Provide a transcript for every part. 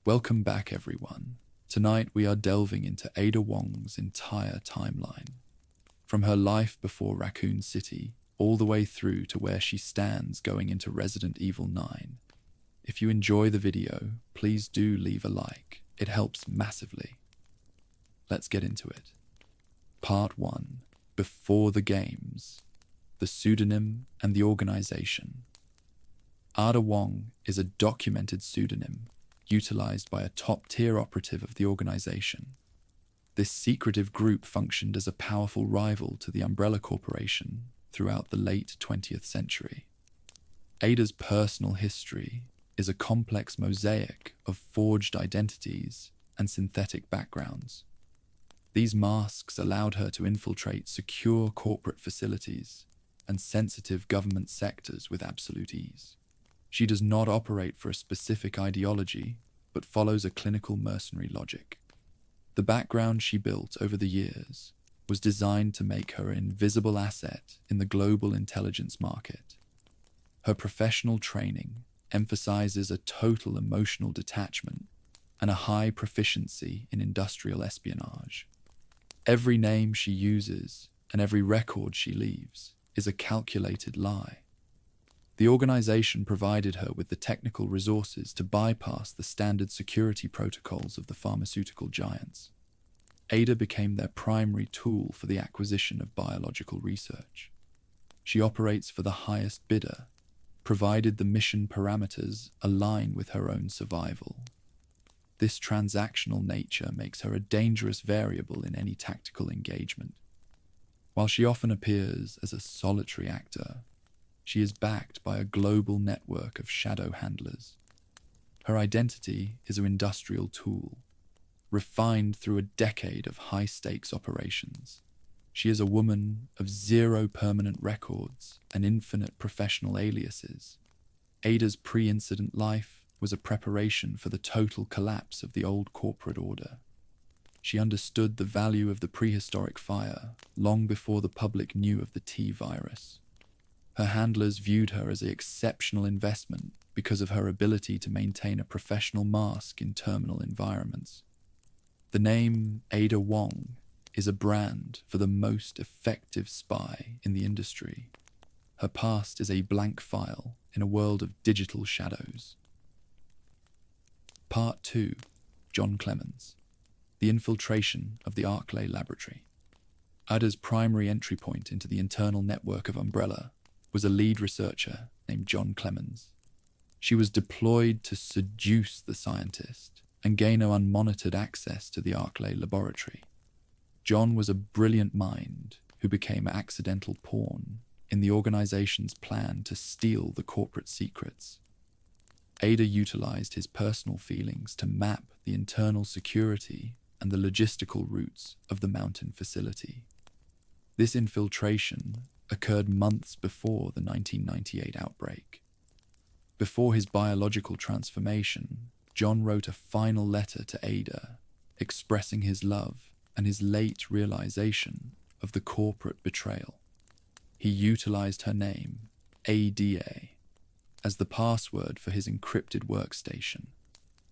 Welcome back, everyone. Tonight we are delving into Ada Wong's entire timeline. From her life before Raccoon City, all the way through to where she stands going into Resident Evil 9. If you enjoy the video, please do leave a like. It helps massively. Let's get into it. Part 1. Before the Games. The pseudonym and the organization. Ada Wong is a documented pseudonym utilized by a top-tier operative of the organization. This secretive group functioned as a powerful rival to the Umbrella Corporation throughout the late 20th century. Ada's personal history is a complex mosaic of forged identities and synthetic backgrounds. These masks allowed her to infiltrate secure corporate facilities and sensitive government sectors with absolute ease. She does not operate for a specific ideology, but follows a clinical mercenary logic. The background she built over the years was designed to make her an invisible asset in the global intelligence market. Her professional training emphasizes a total emotional detachment and a high proficiency in industrial espionage. Every name she uses and every record she leaves is a calculated lie. The organization provided her with the technical resources to bypass the standard security protocols of the pharmaceutical giants. Ada became their primary tool for the acquisition of biological research. She operates for the highest bidder, provided the mission parameters align with her own survival. This transactional nature makes her a dangerous variable in any tactical engagement. While she often appears as a solitary actor, she is backed by a global network of shadow handlers. Her identity is an industrial tool, refined through a decade of high-stakes operations. She is a woman of zero permanent records and infinite professional aliases. Ada's pre-incident life was a preparation for the total collapse of the old corporate order. She understood the value of the prehistoric fire long before the public knew of the T-virus. Her handlers viewed her as an exceptional investment because of her ability to maintain a professional mask in terminal environments. The name Ada Wong is a brand for the most effective spy in the industry. Her past is a blank file in a world of digital shadows. Part 2. John Clemens. The infiltration of the Arclay laboratory. Ada's primary entry point into the internal network of Umbrella was a lead researcher named John Clemens. She was deployed to seduce the scientist and gain unmonitored access to the Arclay laboratory. John was a brilliant mind who became an accidental pawn in the organization's plan to steal the corporate secrets. Ada utilized his personal feelings to map the internal security and the logistical routes of the mountain facility. This infiltration occurred months before the 1998 outbreak. Before his biological transformation, John wrote a final letter to Ada, expressing his love and his late realization of the corporate betrayal. He utilized her name, Ada, as the password for his encrypted workstation.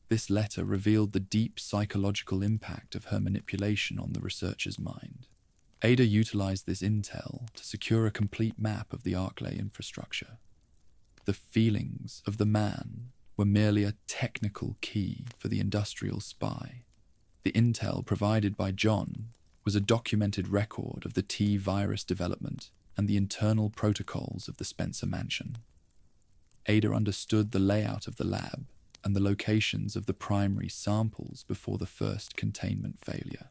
This letter revealed the deep psychological impact of her manipulation on the researcher's mind. Ada utilized this intel to secure a complete map of the Arclay infrastructure. The feelings of the man were merely a technical key for the industrial spy. The intel provided by John was a documented record of the T-virus development and the internal protocols of the Spencer Mansion. Ada understood the layout of the lab and the locations of the primary samples before the first containment failure.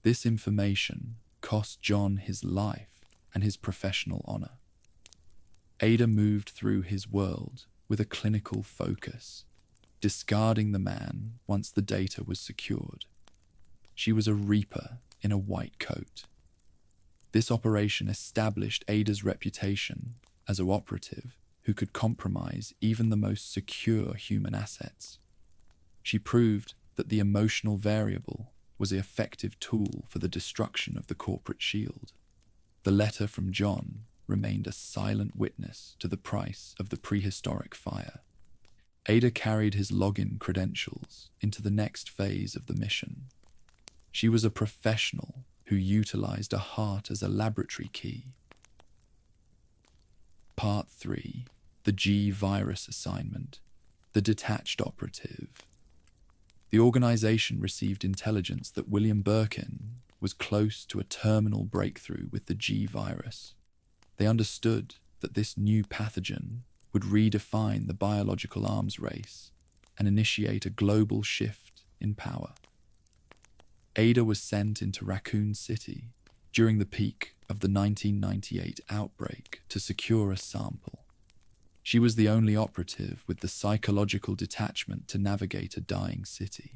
This information cost John his life and his professional honor. Ada moved through his world with a clinical focus, discarding the man once the data was secured. She was a reaper in a white coat. This operation established Ada's reputation as an operative who could compromise even the most secure human assets. She proved that the emotional variable was an effective tool for the destruction of the corporate shield. The letter from John remained a silent witness to the price of the prehistoric fire. Ada carried his login credentials into the next phase of the mission. She was a professional who utilized a heart as a laboratory key. Part 3. The G-Virus Assignment. The Detached Operative. The organization received intelligence that William Birkin was close to a terminal breakthrough with the G-Virus. They understood that this new pathogen would redefine the biological arms race and initiate a global shift in power. Ada was sent into Raccoon City during the peak of the 1998 outbreak to secure a sample. She was the only operative with the psychological detachment to navigate a dying city.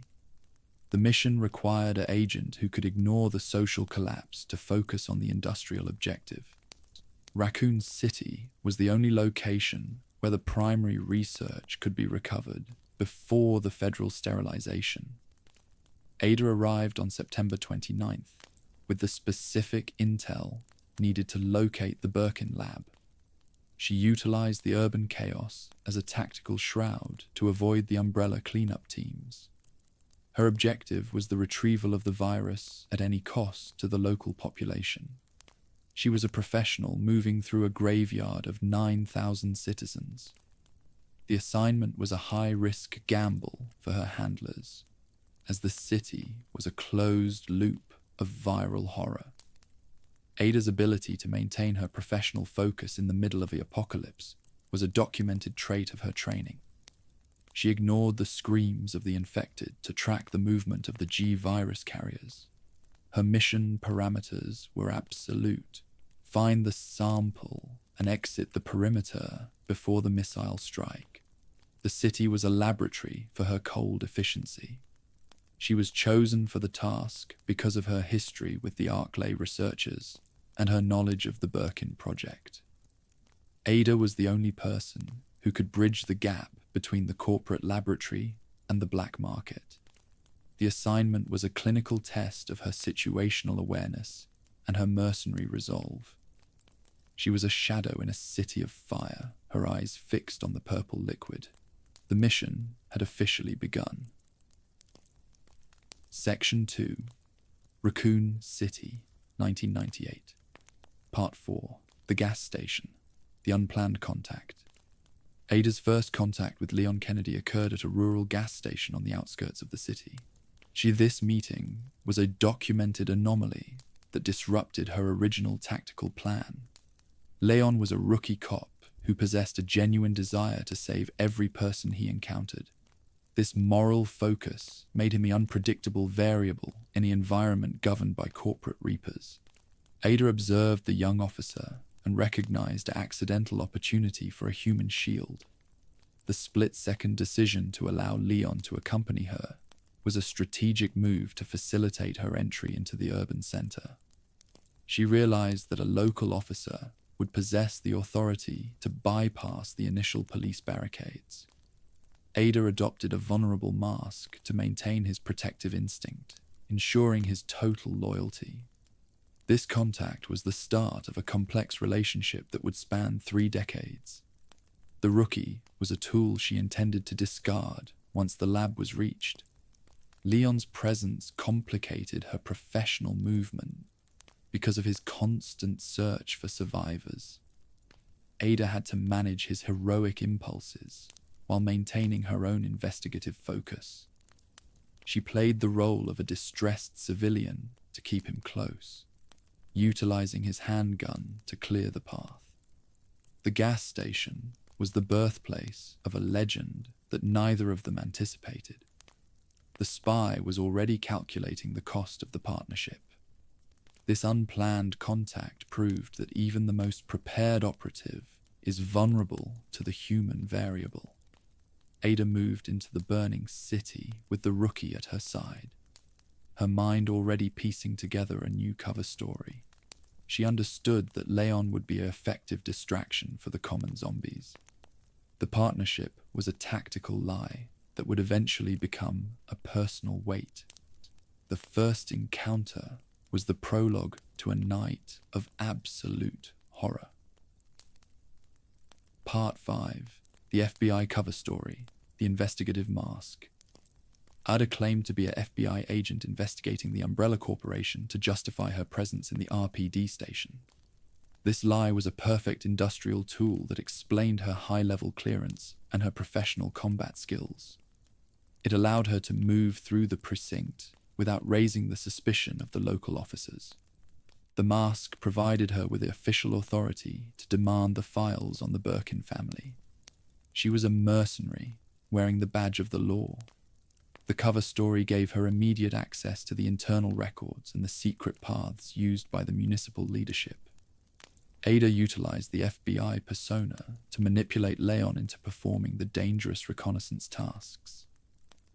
The mission required an agent who could ignore the social collapse to focus on the industrial objective. Raccoon City was the only location where the primary research could be recovered before the federal sterilization. Ada arrived on September 29th with the specific intel needed to locate the Birkin lab. She utilized the urban chaos as a tactical shroud to avoid the umbrella cleanup teams. Her objective was the retrieval of the virus at any cost to the local population. She was a professional moving through a graveyard of 9,000 citizens. The assignment was a high-risk gamble for her handlers, as the city was a closed loop of viral horror. Ada's ability to maintain her professional focus in the middle of the apocalypse was a documented trait of her training. She ignored the screams of the infected to track the movement of the G-virus carriers. Her mission parameters were absolute: find the sample and exit the perimeter before the missile strike. The city was a laboratory for her cold efficiency. She was chosen for the task because of her history with the Arklay researchers and her knowledge of the Birkin project. Ada was the only person who could bridge the gap between the corporate laboratory and the black market. The assignment was a clinical test of her situational awareness and her mercenary resolve. She was a shadow in a city of fire, her eyes fixed on the purple liquid. The mission had officially begun. Section 2. Raccoon City, 1998. Part 4. The Gas Station. The Unplanned Contact. Ada's first contact with Leon Kennedy occurred at a rural gas station on the outskirts of the city. This meeting was a documented anomaly that disrupted her original tactical plan. Leon was a rookie cop who possessed a genuine desire to save every person he encountered. This moral focus made him the unpredictable variable in the environment governed by corporate reapers. Ada observed the young officer and recognized an accidental opportunity for a human shield. The split-second decision to allow Leon to accompany her was a strategic move to facilitate her entry into the urban center. She realized that a local officer would possess the authority to bypass the initial police barricades. Ada adopted a vulnerable mask to maintain his protective instinct, ensuring his total loyalty. This contact was the start of a complex relationship that would span 3 decades. The rookie was a tool she intended to discard once the lab was reached. Leon's presence complicated her professional movement because of his constant search for survivors. Ada had to manage his heroic impulses while maintaining her own investigative focus. She played the role of a distressed civilian to keep him close, utilizing his handgun to clear the path. The gas station was the birthplace of a legend that neither of them anticipated. The spy was already calculating the cost of the partnership. This unplanned contact proved that even the most prepared operative is vulnerable to the human variable. Ada moved into the burning city with the rookie at her side, her mind already piecing together a new cover story. She understood that Leon would be an effective distraction for the common zombies. The partnership was a tactical lie that would eventually become a personal weight. The first encounter was the prologue to a night of absolute horror. Part 5. The FBI cover story, the investigative mask. Ada claimed to be a FBI agent investigating the Umbrella Corporation to justify her presence in the RPD station. This lie was a perfect industrial tool that explained her high-level clearance and her professional combat skills. It allowed her to move through the precinct without raising the suspicion of the local officers. The mask provided her with the official authority to demand the files on the Birkin family. She was a mercenary, wearing the badge of the law. The cover story gave her immediate access to the internal records and the secret paths used by the municipal leadership. Ada utilized the FBI persona to manipulate Leon into performing the dangerous reconnaissance tasks.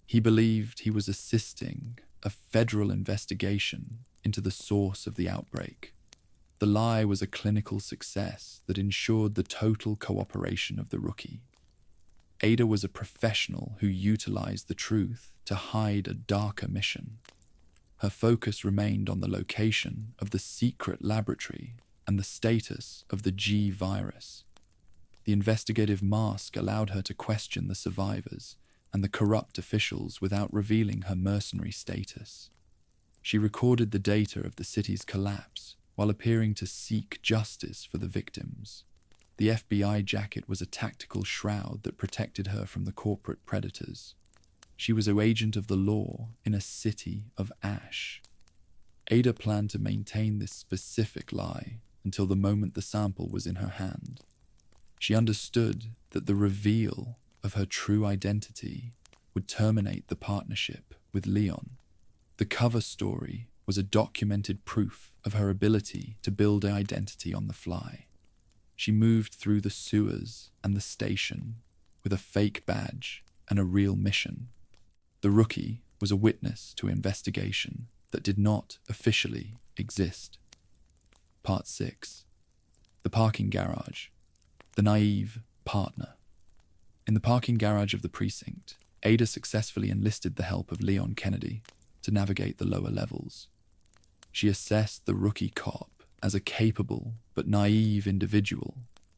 He believed he was assisting a federal investigation into the source of the outbreak. The lie was a clinical success that ensured the total cooperation of the rookie. Ada was a professional who utilized the truth to hide a darker mission. Her focus remained on the location of the secret laboratory and the status of the G virus. The investigative mask allowed her to question the survivors and the corrupt officials without revealing her mercenary status. She recorded the data of the city's collapse while appearing to seek justice for the victims. The FBI jacket was a tactical shroud that protected her from the corporate predators. She was an agent of the law in a city of ash. Ada planned to maintain this specific lie until the moment the sample was in her hand. She understood that the reveal of her true identity would terminate the partnership with Leon. The cover story was a documented proof of her ability to build an identity on the fly. She moved through the sewers and the station with a fake badge and a real mission. The rookie was a witness to an investigation that did not officially exist. Part 6. The parking garage. The naive partner. In the parking garage of the precinct, Ada successfully enlisted the help of Leon Kennedy to navigate the lower levels. She assessed the rookie cop as a capable but naive individual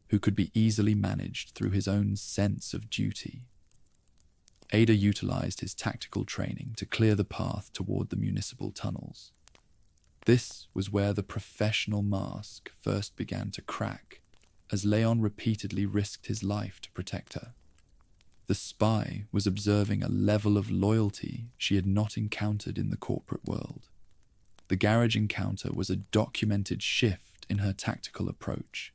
who could be easily managed through his own sense of duty. Ada utilized his tactical training to clear the path toward the municipal tunnels. This was where the professional mask first began to crack, as Leon repeatedly risked his life to protect her. The spy was observing a level of loyalty she had not encountered in the corporate world. The garage encounter was a documented shift in her tactical approach.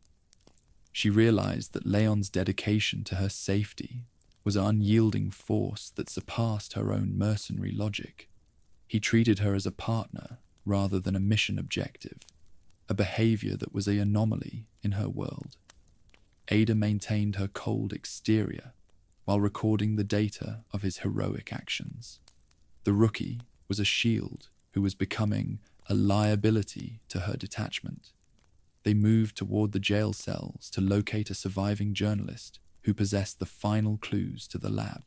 She realized that Leon's dedication to her safety was an unyielding force that surpassed her own mercenary logic. He treated her as a partner rather than a mission objective, a behavior that was an anomaly in her world. Ada maintained her cold exterior while recording the data of his heroic actions. The rookie was a shield who was becoming a liability to her detachment. They moved toward the jail cells to locate a surviving journalist who possessed the final clues to the lab.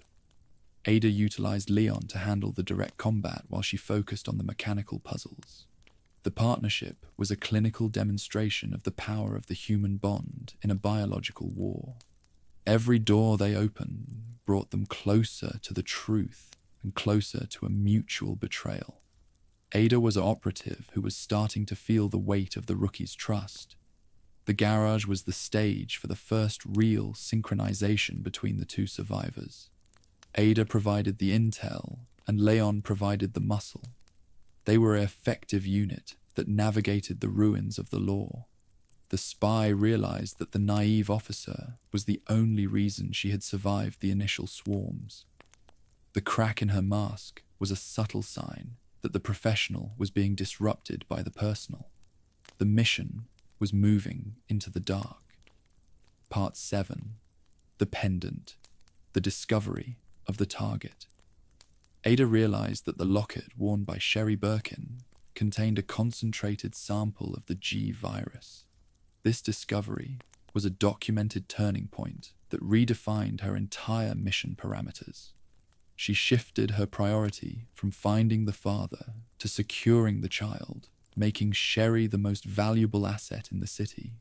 Ada utilized Leon to handle the direct combat while she focused on the mechanical puzzles. The partnership was a clinical demonstration of the power of the human bond in a biological war. Every door they opened brought them closer to the truth and closer to a mutual betrayal. Ada was an operative who was starting to feel the weight of the rookie's trust. The garage was the stage for the first real synchronization between the two survivors. Ada provided the intel, and Leon provided the muscle. They were an effective unit that navigated the ruins of the law. The spy realized that the naive officer was the only reason she had survived the initial swarms. The crack in her mask was a subtle sign that the professional was being disrupted by the personal. The mission was moving into the dark. Part 7. The pendant. The discovery of the target. Ada realized that the locket worn by Sherry Birkin contained a concentrated sample of the G virus. This discovery was a documented turning point that redefined her entire mission parameters. She shifted her priority from finding the father to securing the child, making Sherry the most valuable asset in the city.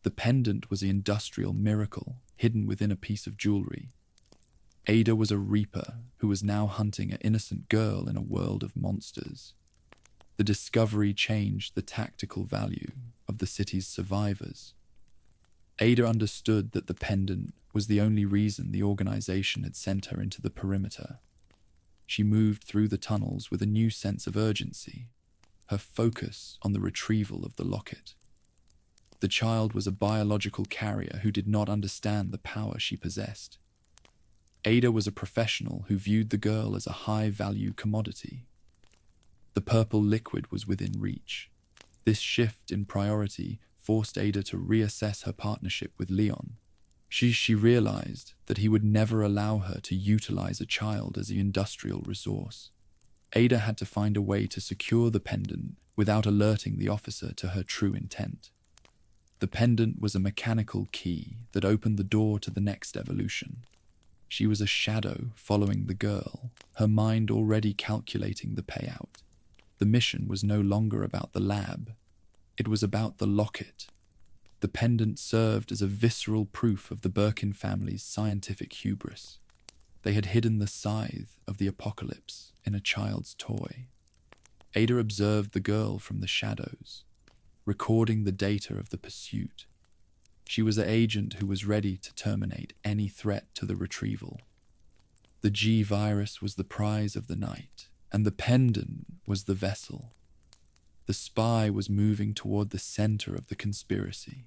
The pendant was the industrial miracle hidden within a piece of jewelry. Ada was a reaper who was now hunting an innocent girl in a world of monsters. The discovery changed the tactical value of the city's survivors. Ada understood that the pendant was the only reason the organization had sent her into the perimeter. She moved through the tunnels with a new sense of urgency, her focus on the retrieval of the locket. The child was a biological carrier who did not understand the power she possessed. Ada was a professional who viewed the girl as a high-value commodity. The purple liquid was within reach. This shift in priority forced Ada to reassess her partnership with Leon. She realized that he would never allow her to utilize a child as an industrial resource. Ada had to find a way to secure the pendant without alerting the officer to her true intent. The pendant was a mechanical key that opened the door to the next evolution. She was a shadow following the girl, her mind already calculating the payout. The mission was no longer about the lab. It was about the locket. The pendant served as a visceral proof of the Birkin family's scientific hubris. They had hidden the scythe of the apocalypse in a child's toy. Ada observed the girl from the shadows, recording the data of the pursuit. She was an agent who was ready to terminate any threat to the retrieval. The G-virus was the prize of the night, and the pendant was the vessel. The spy was moving toward the center of the conspiracy.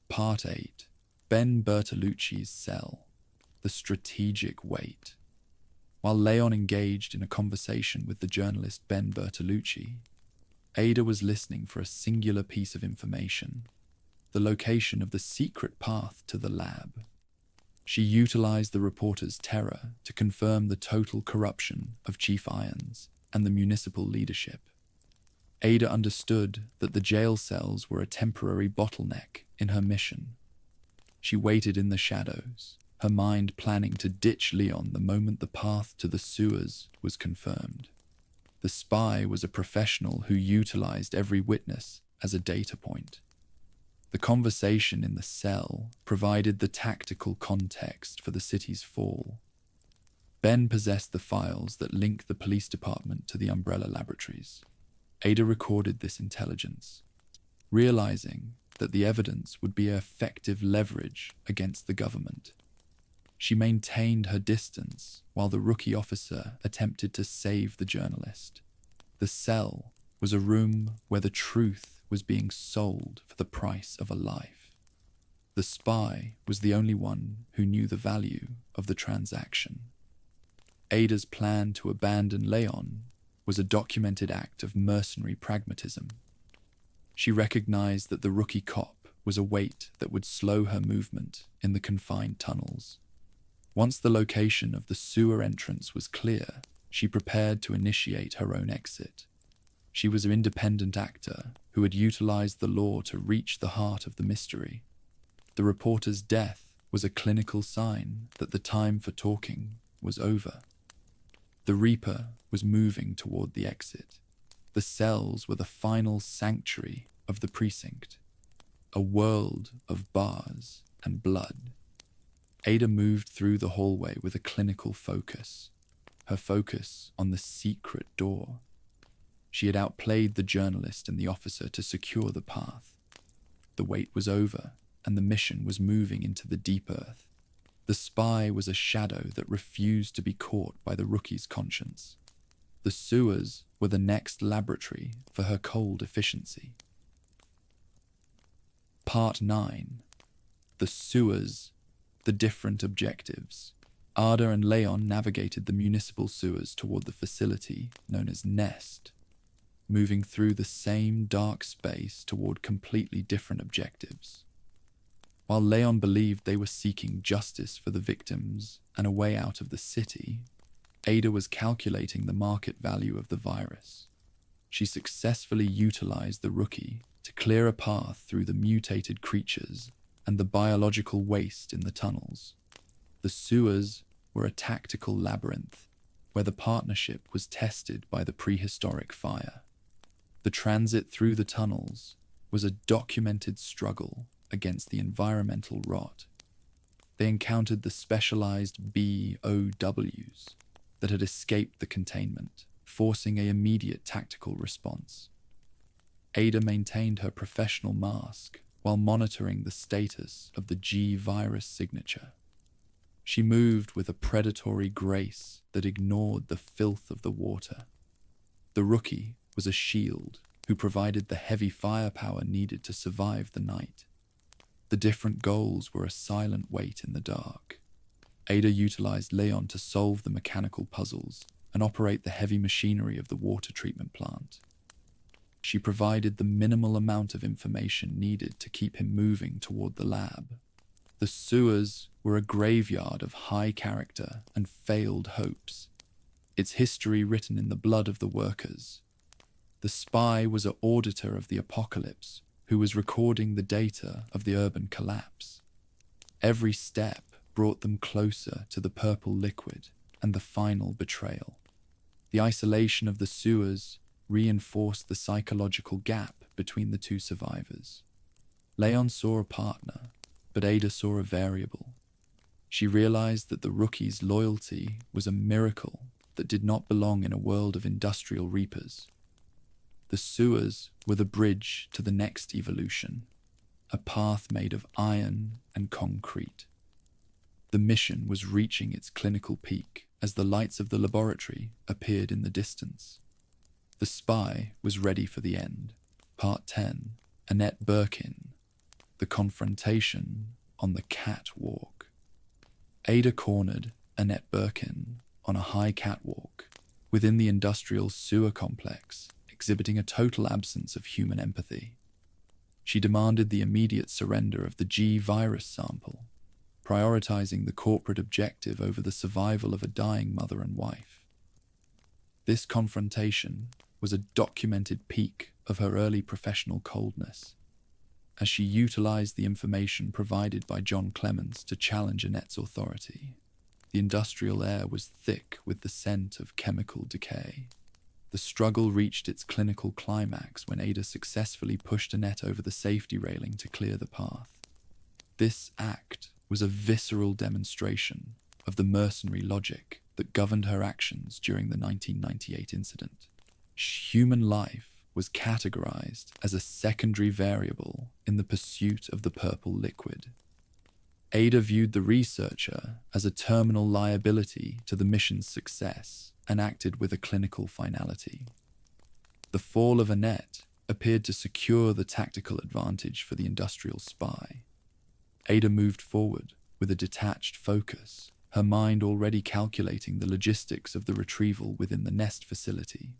Part 8. Ben Bertolucci's Cell. The Strategic Wait. While Leon engaged in a conversation with the journalist Ben Bertolucci, Ada was listening for a singular piece of information: the location of the secret path to the lab. She utilized the reporter's terror to confirm the total corruption of Chief Irons and the municipal leadership. Ada understood that the jail cells were a temporary bottleneck in her mission. She waited in the shadows, her mind planning to ditch Leon the moment the path to the sewers was confirmed. The spy was a professional who utilized every witness as a data point. The conversation in the cell provided the tactical context for the city's fall. Ben possessed the files that linked the police department to the Umbrella Laboratories. Ada recorded this intelligence, realizing that the evidence would be effective leverage against the government. She maintained her distance while the rookie officer attempted to save the journalist. The cell was a room where the truth was being sold for the price of a life. The spy was the only one who knew the value of the transaction. Ada's plan to abandon Leon was a documented act of mercenary pragmatism. She recognized that the rookie cop was a weight that would slow her movement in the confined tunnels. Once the location of the sewer entrance was clear, she prepared to initiate her own exit. She was an independent actor who had utilized the law to reach the heart of the mystery. The reporter's death was a clinical sign that the time for talking was over. The Reaper was moving toward the exit. The cells were the final sanctuary of the precinct, a world of bars and blood. Ada moved through the hallway with a clinical focus, her focus on the secret door. She had outplayed the journalist and the officer to secure the path. The wait was over, and the mission was moving into the deep earth. The spy was a shadow that refused to be caught by the rookie's conscience. The sewers were the next laboratory for her cold efficiency. Part 9. The sewers, the different objectives. Ada and Leon navigated the municipal sewers toward the facility known as Nest, moving through the same dark space toward completely different objectives. While Leon believed they were seeking justice for the victims and a way out of the city, Ada was calculating the market value of the virus. She successfully utilized the rookie to clear a path through the mutated creatures and the biological waste in the tunnels. The sewers were a tactical labyrinth where the partnership was tested by the prehistoric fire. The transit through the tunnels was a documented struggle against the environmental rot. They encountered the specialized BOWs that had escaped the containment, forcing an immediate tactical response. Ada maintained her professional mask while monitoring the status of the G virus signature. She moved with a predatory grace that ignored the filth of the water. The rookie was a shield who provided the heavy firepower needed to survive the night. The different goals were a silent weight in the dark. Ada utilized Leon to solve the mechanical puzzles and operate the heavy machinery of the water treatment plant. She provided the minimal amount of information needed to keep him moving toward the lab. The sewers were a graveyard of high character and failed hopes, its history written in the blood of the workers. The spy was an auditor of the apocalypse who was recording the data of the urban collapse. Every step brought them closer to the purple liquid and the final betrayal. The isolation of the sewers reinforced the psychological gap between the two survivors. Leon saw a partner, but Ada saw a variable. She realized that the rookie's loyalty was a miracle that did not belong in a world of industrial reapers. The sewers were the bridge to the next evolution, a path made of iron and concrete. The mission was reaching its clinical peak as the lights of the laboratory appeared in the distance. The spy was ready for the end. Part 10, Annette Birkin, the confrontation on the catwalk. Ada cornered Annette Birkin on a high catwalk within the industrial sewer complex, exhibiting a total absence of human empathy. She demanded the immediate surrender of the G virus sample, prioritizing the corporate objective over the survival of a dying mother and wife. This confrontation was a documented peak of her early professional coldness, as she utilized the information provided by John Clements to challenge Annette's authority. The industrial air was thick with the scent of chemical decay. The struggle reached its clinical climax when Ada successfully pushed Annette over the safety railing to clear the path. This act was a visceral demonstration of the mercenary logic that governed her actions during the 1998 incident. Human life was categorized as a secondary variable in the pursuit of the purple liquid. Ada viewed the researcher as a terminal liability to the mission's success and acted with a clinical finality. The fall of Annette appeared to secure the tactical advantage for the industrial spy. Ada moved forward with a detached focus, her mind already calculating the logistics of the retrieval within the nest facility.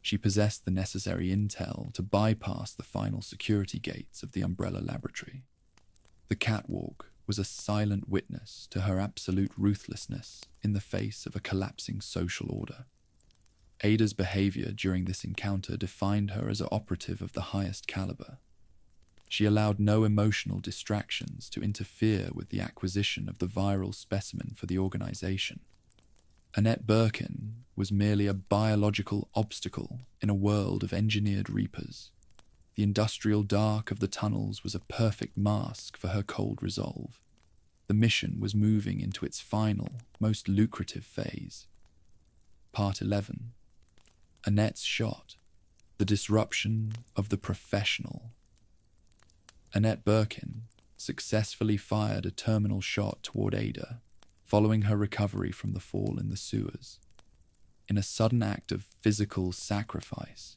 She possessed the necessary intel to bypass the final security gates of the Umbrella Laboratory. The catwalk was a silent witness to her absolute ruthlessness in the face of a collapsing social order. Ada's behavior during this encounter defined her as an operative of the highest caliber. She allowed no emotional distractions to interfere with the acquisition of the viral specimen for the organization. Annette Birkin was merely a biological obstacle in a world of engineered reapers. The industrial dark of the tunnels was a perfect mask for her cold resolve. The mission was moving into its final, most lucrative phase. Part 11. Annette's shot. The disruption of the professional. Annette Birkin successfully fired a terminal shot toward Ada, following her recovery from the fall in the sewers. In a sudden act of physical sacrifice,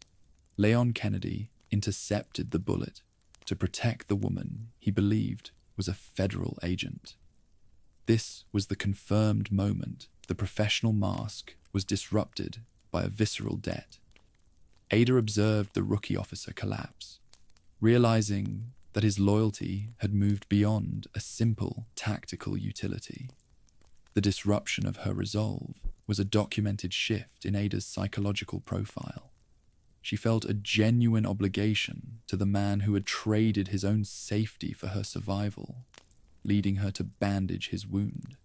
Leon Kennedy intercepted the bullet to protect the woman he believed was a federal agent. This was the confirmed moment the professional mask was disrupted by a visceral debt. Ada observed the rookie officer collapse, realizing that his loyalty had moved beyond a simple tactical utility. The disruption of her resolve was a documented shift in Ada's psychological profile. She felt a genuine obligation to the man who had traded his own safety for her survival, leading her to bandage his wound.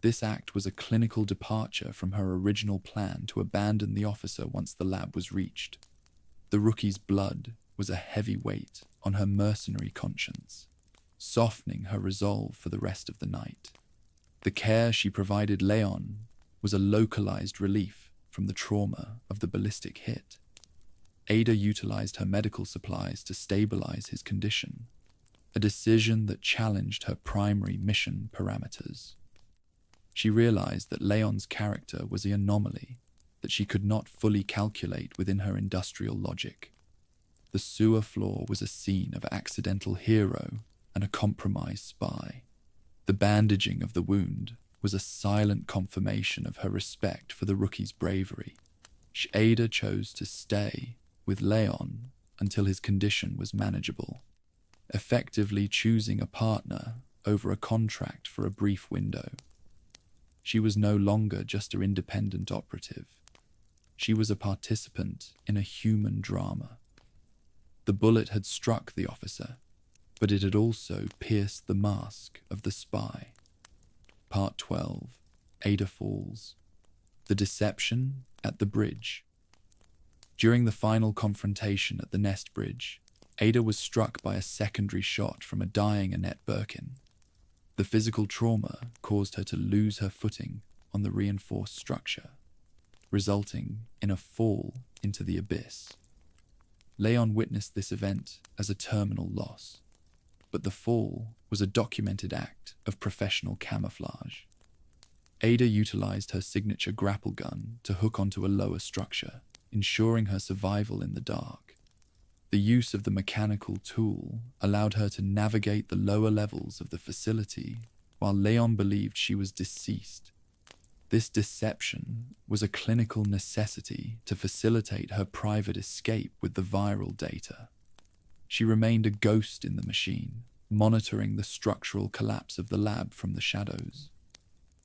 This act was a clinical departure from her original plan to abandon the officer once the lab was reached. The rookie's blood was a heavy weight on her mercenary conscience. softening her resolve for the rest of the night. The care she provided Leon was a localized relief from the trauma of the ballistic hit. Ada utilized her medical supplies to stabilize his condition, a decision that challenged her primary mission parameters. She realized that Leon's character was the anomaly that she could not fully calculate within her industrial logic. The sewer floor was a scene of accidental hero and a compromised spy. The bandaging of the wound was a silent confirmation of her respect for the rookie's bravery. Ada chose to stay with Leon until his condition was manageable, effectively choosing a partner over a contract for a brief window. She was no longer just an independent operative. She was a participant in a human drama. The bullet had struck the officer, but it had also pierced the mask of the spy. Part 12. Ada Falls. The Deception at the Bridge. During the final confrontation at the Nest Bridge, Ada was struck by a secondary shot from a dying Annette Birkin. The physical trauma caused her to lose her footing on the reinforced structure, resulting in a fall into the abyss. Leon witnessed this event as a terminal loss, but the fall was a documented act of professional camouflage. Ada utilized her signature grapple gun to hook onto a lower structure, ensuring her survival in the dark. The use of the mechanical tool allowed her to navigate the lower levels of the facility while Leon believed she was deceased. This deception was a clinical necessity to facilitate her private escape with the viral data. She remained a ghost in the machine, monitoring the structural collapse of the lab from the shadows.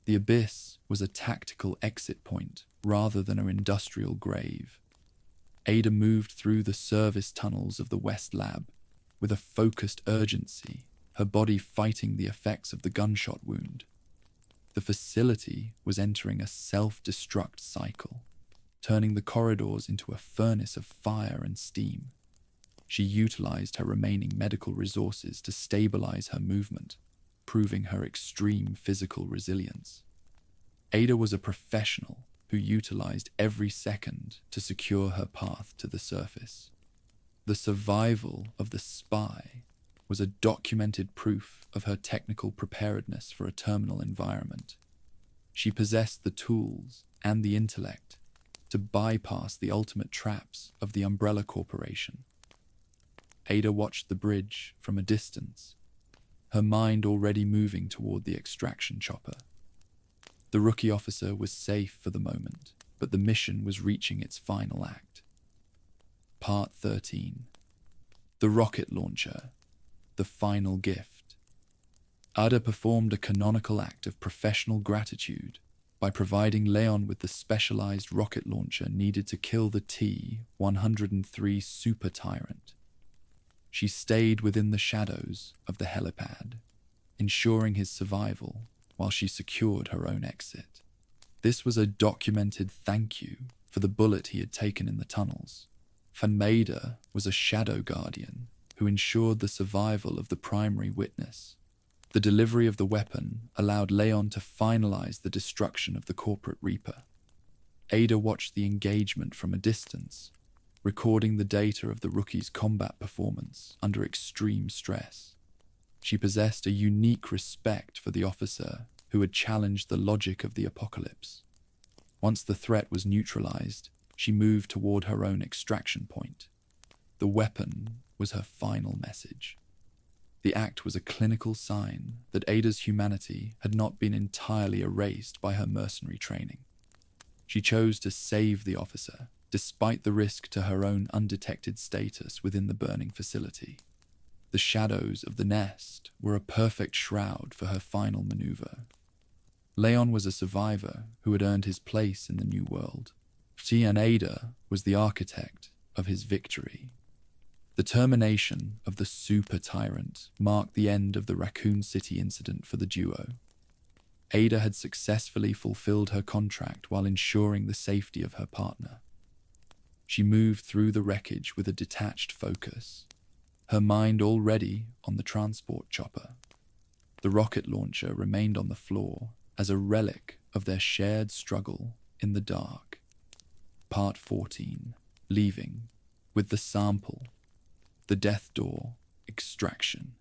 The abyss was a tactical exit point rather than an industrial grave. Ada moved through the service tunnels of the West Lab with a focused urgency, her body fighting the effects of the gunshot wound. The facility was entering a self-destruct cycle, turning the corridors into a furnace of fire and steam. She utilized her remaining medical resources to stabilize her movement, proving her extreme physical resilience. Ada was a professional who utilized every second to secure her path to the surface. The survival of the spy was a documented proof of her technical preparedness for a terminal environment. She possessed the tools and the intellect to bypass the ultimate traps of the Umbrella Corporation. Ada watched the bridge from a distance, her mind already moving toward the extraction chopper. The rookie officer was safe for the moment, but the mission was reaching its final act. Part 13. The Rocket Launcher. The Final Gift. Ada performed a canonical act of professional gratitude by providing Leon with the specialized rocket launcher needed to kill the T-103 Super Tyrant. She stayed within the shadows of the helipad, ensuring his survival while she secured her own exit. This was a documented thank you for the bullet he had taken in the tunnels. Ada was a shadow guardian who ensured the survival of the primary witness. The delivery of the weapon allowed Leon to finalize the destruction of the corporate Reaper. Ada watched the engagement from a distance, recording the data of the rookie's combat performance under extreme stress. She possessed a unique respect for the officer who had challenged the logic of the apocalypse. Once the threat was neutralized, she moved toward her own extraction point. The weapon was her final message. The act was a clinical sign that Ada's humanity had not been entirely erased by her mercenary training. She chose to save the officer, despite the risk to her own undetected status within the burning facility. The shadows of the nest were a perfect shroud for her final maneuver. Leon was a survivor who had earned his place in the new world. And Ada was the architect of his victory. The termination of the Super Tyrant marked the end of the Raccoon City incident for the duo. Ada had successfully fulfilled her contract while ensuring the safety of her partner. She moved through the wreckage with a detached focus, her mind already on the transport chopper. The rocket launcher remained on the floor as a relic of their shared struggle in the dark. Part 14. Leaving. With the sample. The death door. Extraction.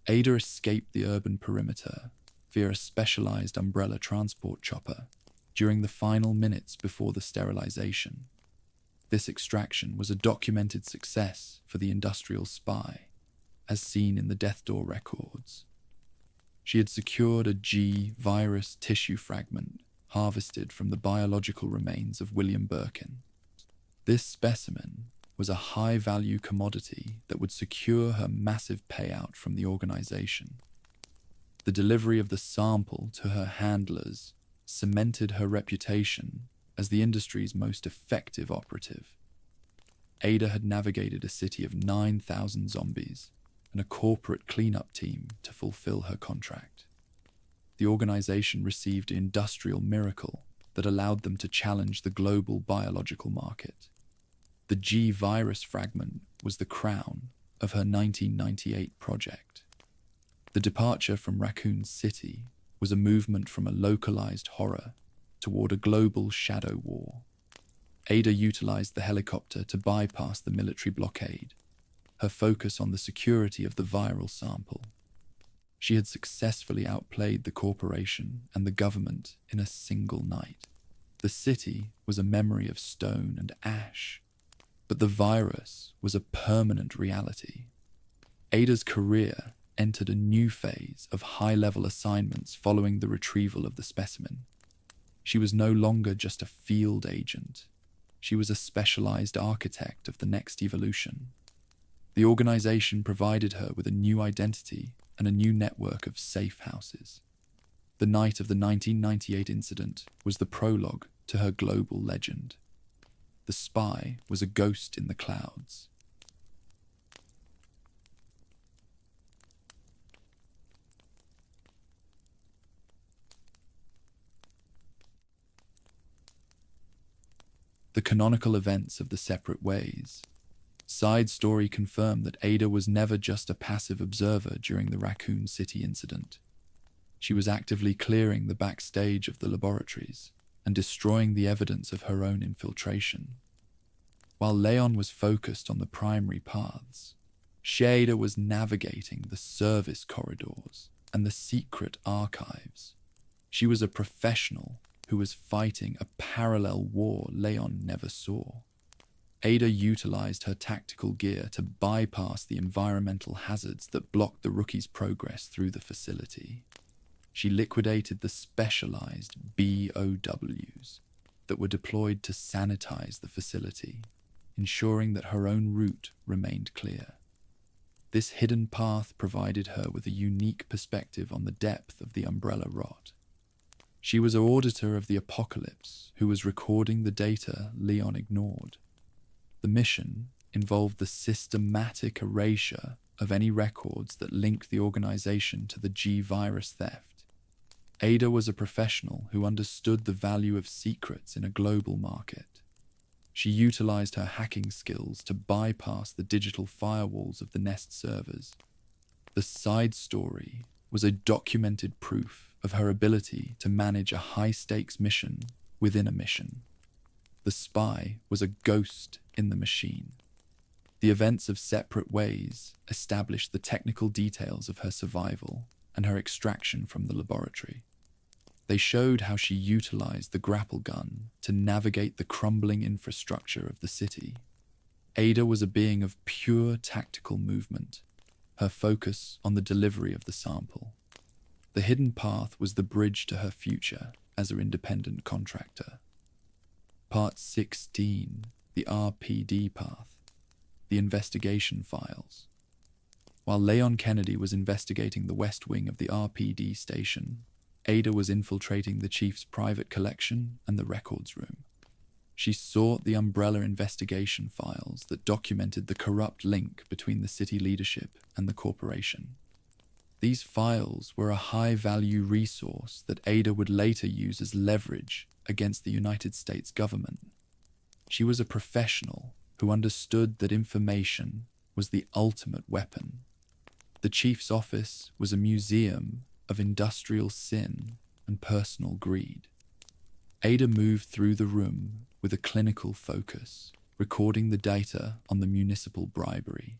Ada escaped the urban perimeter via a specialized umbrella transport chopper during the final minutes before the sterilization. This extraction was a documented success for the industrial spy, as seen in the death door records. She had secured a G virus tissue fragment harvested from the biological remains of William Birkin. This specimen was a high-value commodity that would secure her massive payout from the organization. The delivery of the sample to her handlers cemented her reputation as the industry's most effective operative. Ada had navigated a city of 9,000 zombies and a corporate cleanup team to fulfill her contract. The organization received an industrial miracle that allowed them to challenge the global biological market. The G virus fragment was the crown of her 1998 project. The departure from Raccoon City was a movement from a localized horror toward a global shadow war. Ada utilized the helicopter to bypass the military blockade, her focus on the security of the viral sample. She had successfully outplayed the corporation and the government in a single night. The city was a memory of stone and ash, but the virus was a permanent reality. Ada's career entered a new phase of high-level assignments following the retrieval of the specimen. She was no longer just a field agent. She was a specialized architect of the next evolution. The organization provided her with a new identity and a new network of safe houses. The night of the 1998 incident was the prologue to her global legend. The spy was a ghost in the clouds. The canonical events of the separate ways. Side story confirmed that Ada was never just a passive observer during the Raccoon City incident. She was actively clearing the backstage of the laboratories and destroying the evidence of her own infiltration. While Leon was focused on the primary paths, Ada was navigating the service corridors and the secret archives. She was a professional who was fighting a parallel war Leon never saw. Ada utilized her tactical gear to bypass the environmental hazards that blocked the rookie's progress through the facility. She liquidated the specialized BOWs that were deployed to sanitize the facility, ensuring that her own route remained clear. This hidden path provided her with a unique perspective on the depth of the umbrella rot. She was an auditor of the apocalypse who was recording the data Leon ignored. The mission involved the systematic erasure of any records that linked the organization to the G virus theft. Ada was a professional who understood the value of secrets in a global market. She utilized her hacking skills to bypass the digital firewalls of the Nest servers. The side story was a documented proof of her ability to manage a high-stakes mission within a mission. The spy was a ghost in the machine. The events of Separate Ways established the technical details of her survival and her extraction from the laboratory. They showed how she utilized the grapple gun to navigate the crumbling infrastructure of the city. Ada was a being of pure tactical movement, her focus on the delivery of the sample. The hidden path was the bridge to her future as an independent contractor. Part 16, the RPD path, the investigation files. While Leon Kennedy was investigating the west wing of the RPD station, Ada was infiltrating the chief's private collection and the records room. She sought the umbrella investigation files that documented the corrupt link between the city leadership and the corporation. These files were a high-value resource that Ada would later use as leverage against the United States government. She was a professional who understood that information was the ultimate weapon. The chief's office was a museum of industrial sin and personal greed. Ada moved through the room with a clinical focus, recording the data on the municipal bribery.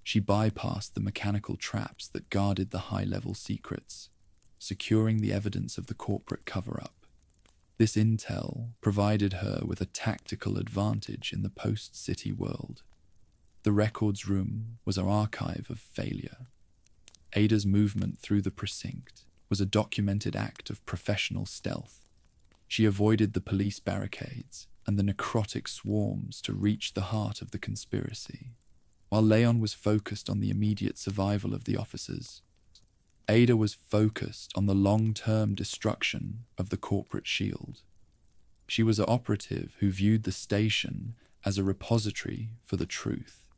She bypassed the mechanical traps that guarded the high-level secrets, securing the evidence of the corporate cover-up. This intel provided her with a tactical advantage in the post-city world. The records room was an archive of failure. Ada's movement through the precinct was a documented act of professional stealth. She avoided the police barricades and the necrotic swarms to reach the heart of the conspiracy. While Leon was focused on the immediate survival of the officers, Ada was focused on the long-term destruction of the corporate shield. She was an operative who viewed the station as a repository for the truth.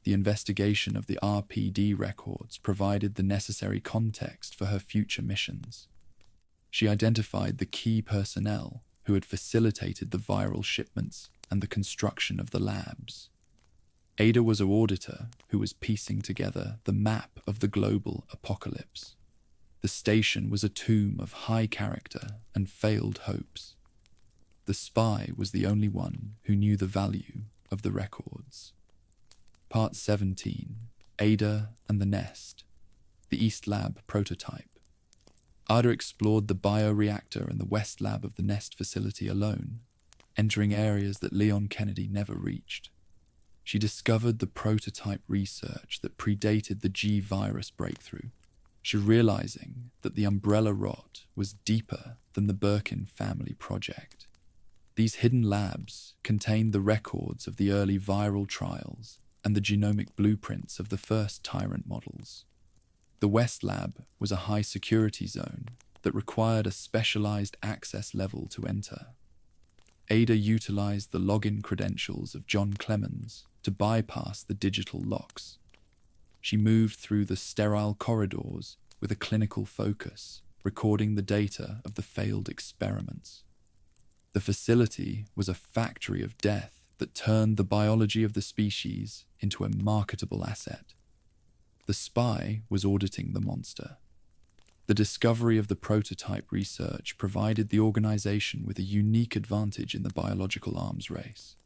The investigation of the RPD records provided the necessary context for her future missions. She identified the key personnel who had facilitated the viral shipments and the construction of the labs. Ada was an auditor who was piecing together the map of the global apocalypse. The station was a tomb of high character and failed hopes. The spy was the only one who knew the value of the records. Part 17, Ada and the Nest, the East Lab prototype. Ada explored the bioreactor and the West Lab of the Nest facility alone, entering areas that Leon Kennedy never reached. She discovered the prototype research that predated the G-virus breakthrough, she realizing that the umbrella rot was deeper than the Birkin family project. These hidden labs contained the records of the early viral trials and the genomic blueprints of the first tyrant models. The West Lab was a high-security zone that required a specialized access level to enter. Ada utilized the login credentials of John Clemens to bypass the digital locks. She moved through the sterile corridors with a clinical focus, recording the data of the failed experiments. The facility was a factory of death that turned the biology of the species into a marketable asset. The spy was auditing the monster. The discovery of the prototype research provided the organization with a unique advantage in the biological arms race.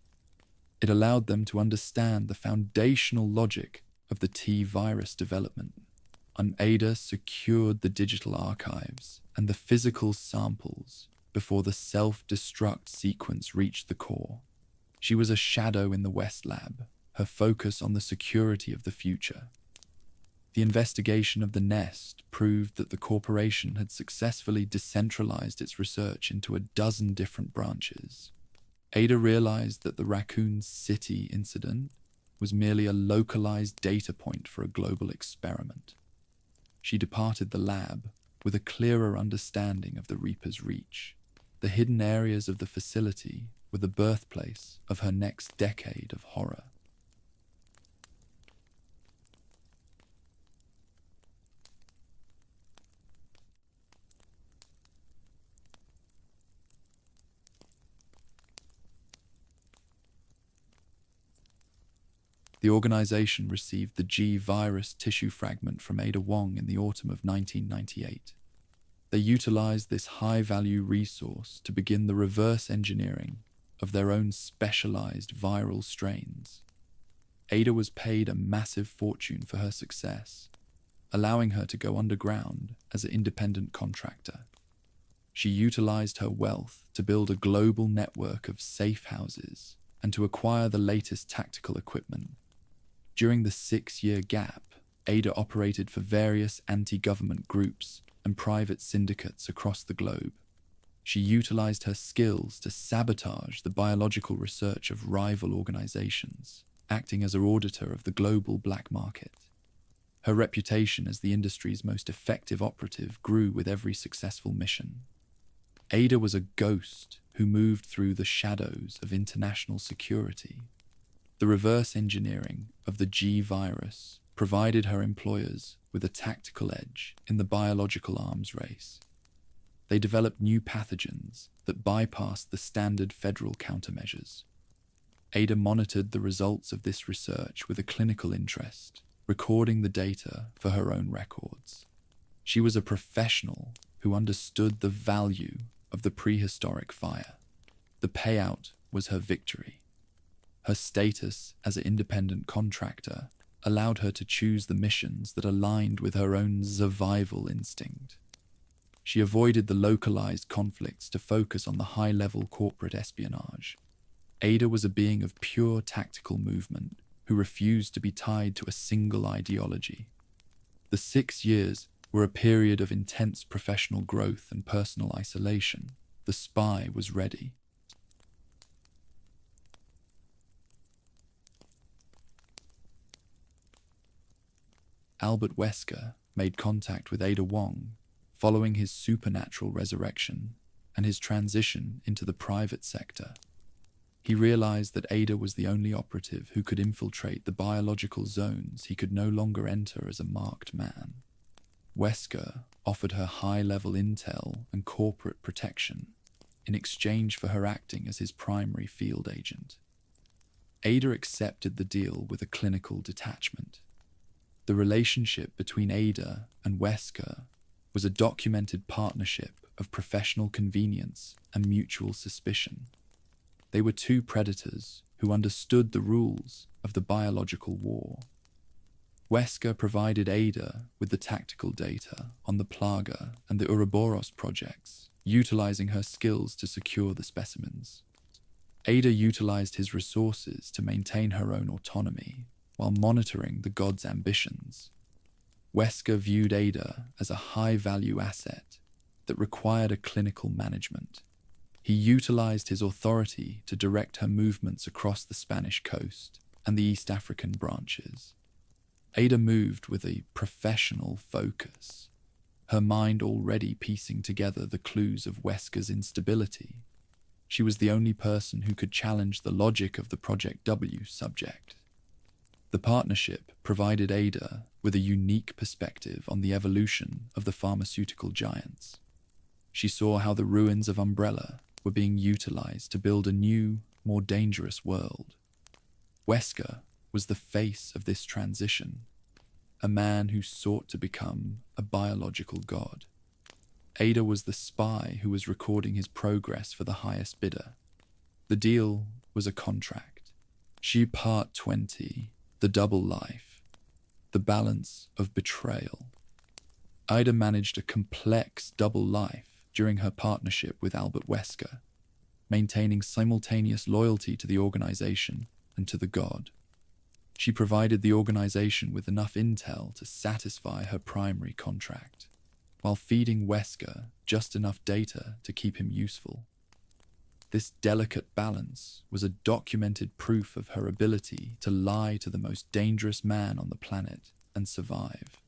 It allowed them to understand the foundational logic of the T-virus development, and Ada secured the digital archives and the physical samples before the self-destruct sequence reached the core. She was a shadow in the West Lab, her focus on the security of the future. The investigation of the Nest proved that the corporation had successfully decentralized its research into a dozen different branches. Ada realized that the Raccoon City incident was merely a localized data point for a global experiment. She departed the lab with a clearer understanding of the Reaper's reach. The hidden areas of the facility were the birthplace of her next decade of horror. The organization received the G-virus tissue fragment from Ada Wong in the autumn of 1998. They utilized this high-value resource to begin the reverse engineering of their own specialized viral strains. Ada was paid a massive fortune for her success, allowing her to go underground as an independent contractor. She utilized her wealth to build a global network of safe houses and to acquire the latest tactical equipment. During the 6-year gap, Ada operated for various anti-government groups and private syndicates across the globe. She utilized her skills to sabotage the biological research of rival organizations, acting as an auditor of the global black market. Her reputation as the industry's most effective operative grew with every successful mission. Ada was a ghost who moved through the shadows of international security. The reverse engineering of the G-virus provided her employers with a tactical edge in the biological arms race. They developed new pathogens that bypassed the standard federal countermeasures. Ada monitored the results of this research with a clinical interest, recording the data for her own records. She was a professional who understood the value of the prehistoric fire. The payout was her victory. Her status as an independent contractor allowed her to choose the missions that aligned with her own survival instinct. She avoided the localized conflicts to focus on the high-level corporate espionage. Ada was a being of pure tactical movement who refused to be tied to a single ideology. The 6 years were a period of intense professional growth and personal isolation. The spy was ready. Albert Wesker made contact with Ada Wong following his supernatural resurrection and his transition into the private sector. He realized that Ada was the only operative who could infiltrate the biological zones he could no longer enter as a marked man. Wesker offered her high-level intel and corporate protection in exchange for her acting as his primary field agent. Ada accepted the deal with a clinical detachment. The relationship between Ada and Wesker was a documented partnership of professional convenience and mutual suspicion. They were two predators who understood the rules of the biological war. Wesker provided Ada with the tactical data on the Plaga and the Ouroboros projects, utilizing her skills to secure the specimens. Ada utilized his resources to maintain her own autonomy while monitoring the god's ambitions. Wesker viewed Ada as a high-value asset that required a clinical management. He utilized his authority to direct her movements across the Spanish coast and the East African branches. Ada moved with a professional focus, her mind already piecing together the clues of Wesker's instability. She was the only person who could challenge the logic of the Project W subject. The partnership provided Ada with a unique perspective on the evolution of the pharmaceutical giants. She saw how the ruins of Umbrella were being utilized to build a new, more dangerous world. Wesker was the face of this transition, a man who sought to become a biological god. Ada was the spy who was recording his progress for the highest bidder. The deal was a contract. She Part 20, the double life, the balance of betrayal. Ada managed a complex double life during her partnership with Albert Wesker, maintaining simultaneous loyalty to the organization and to the god. She provided the organization with enough intel to satisfy her primary contract, while feeding Wesker just enough data to keep him useful. This delicate balance was a documented proof of her ability to lie to the most dangerous man on the planet and survive.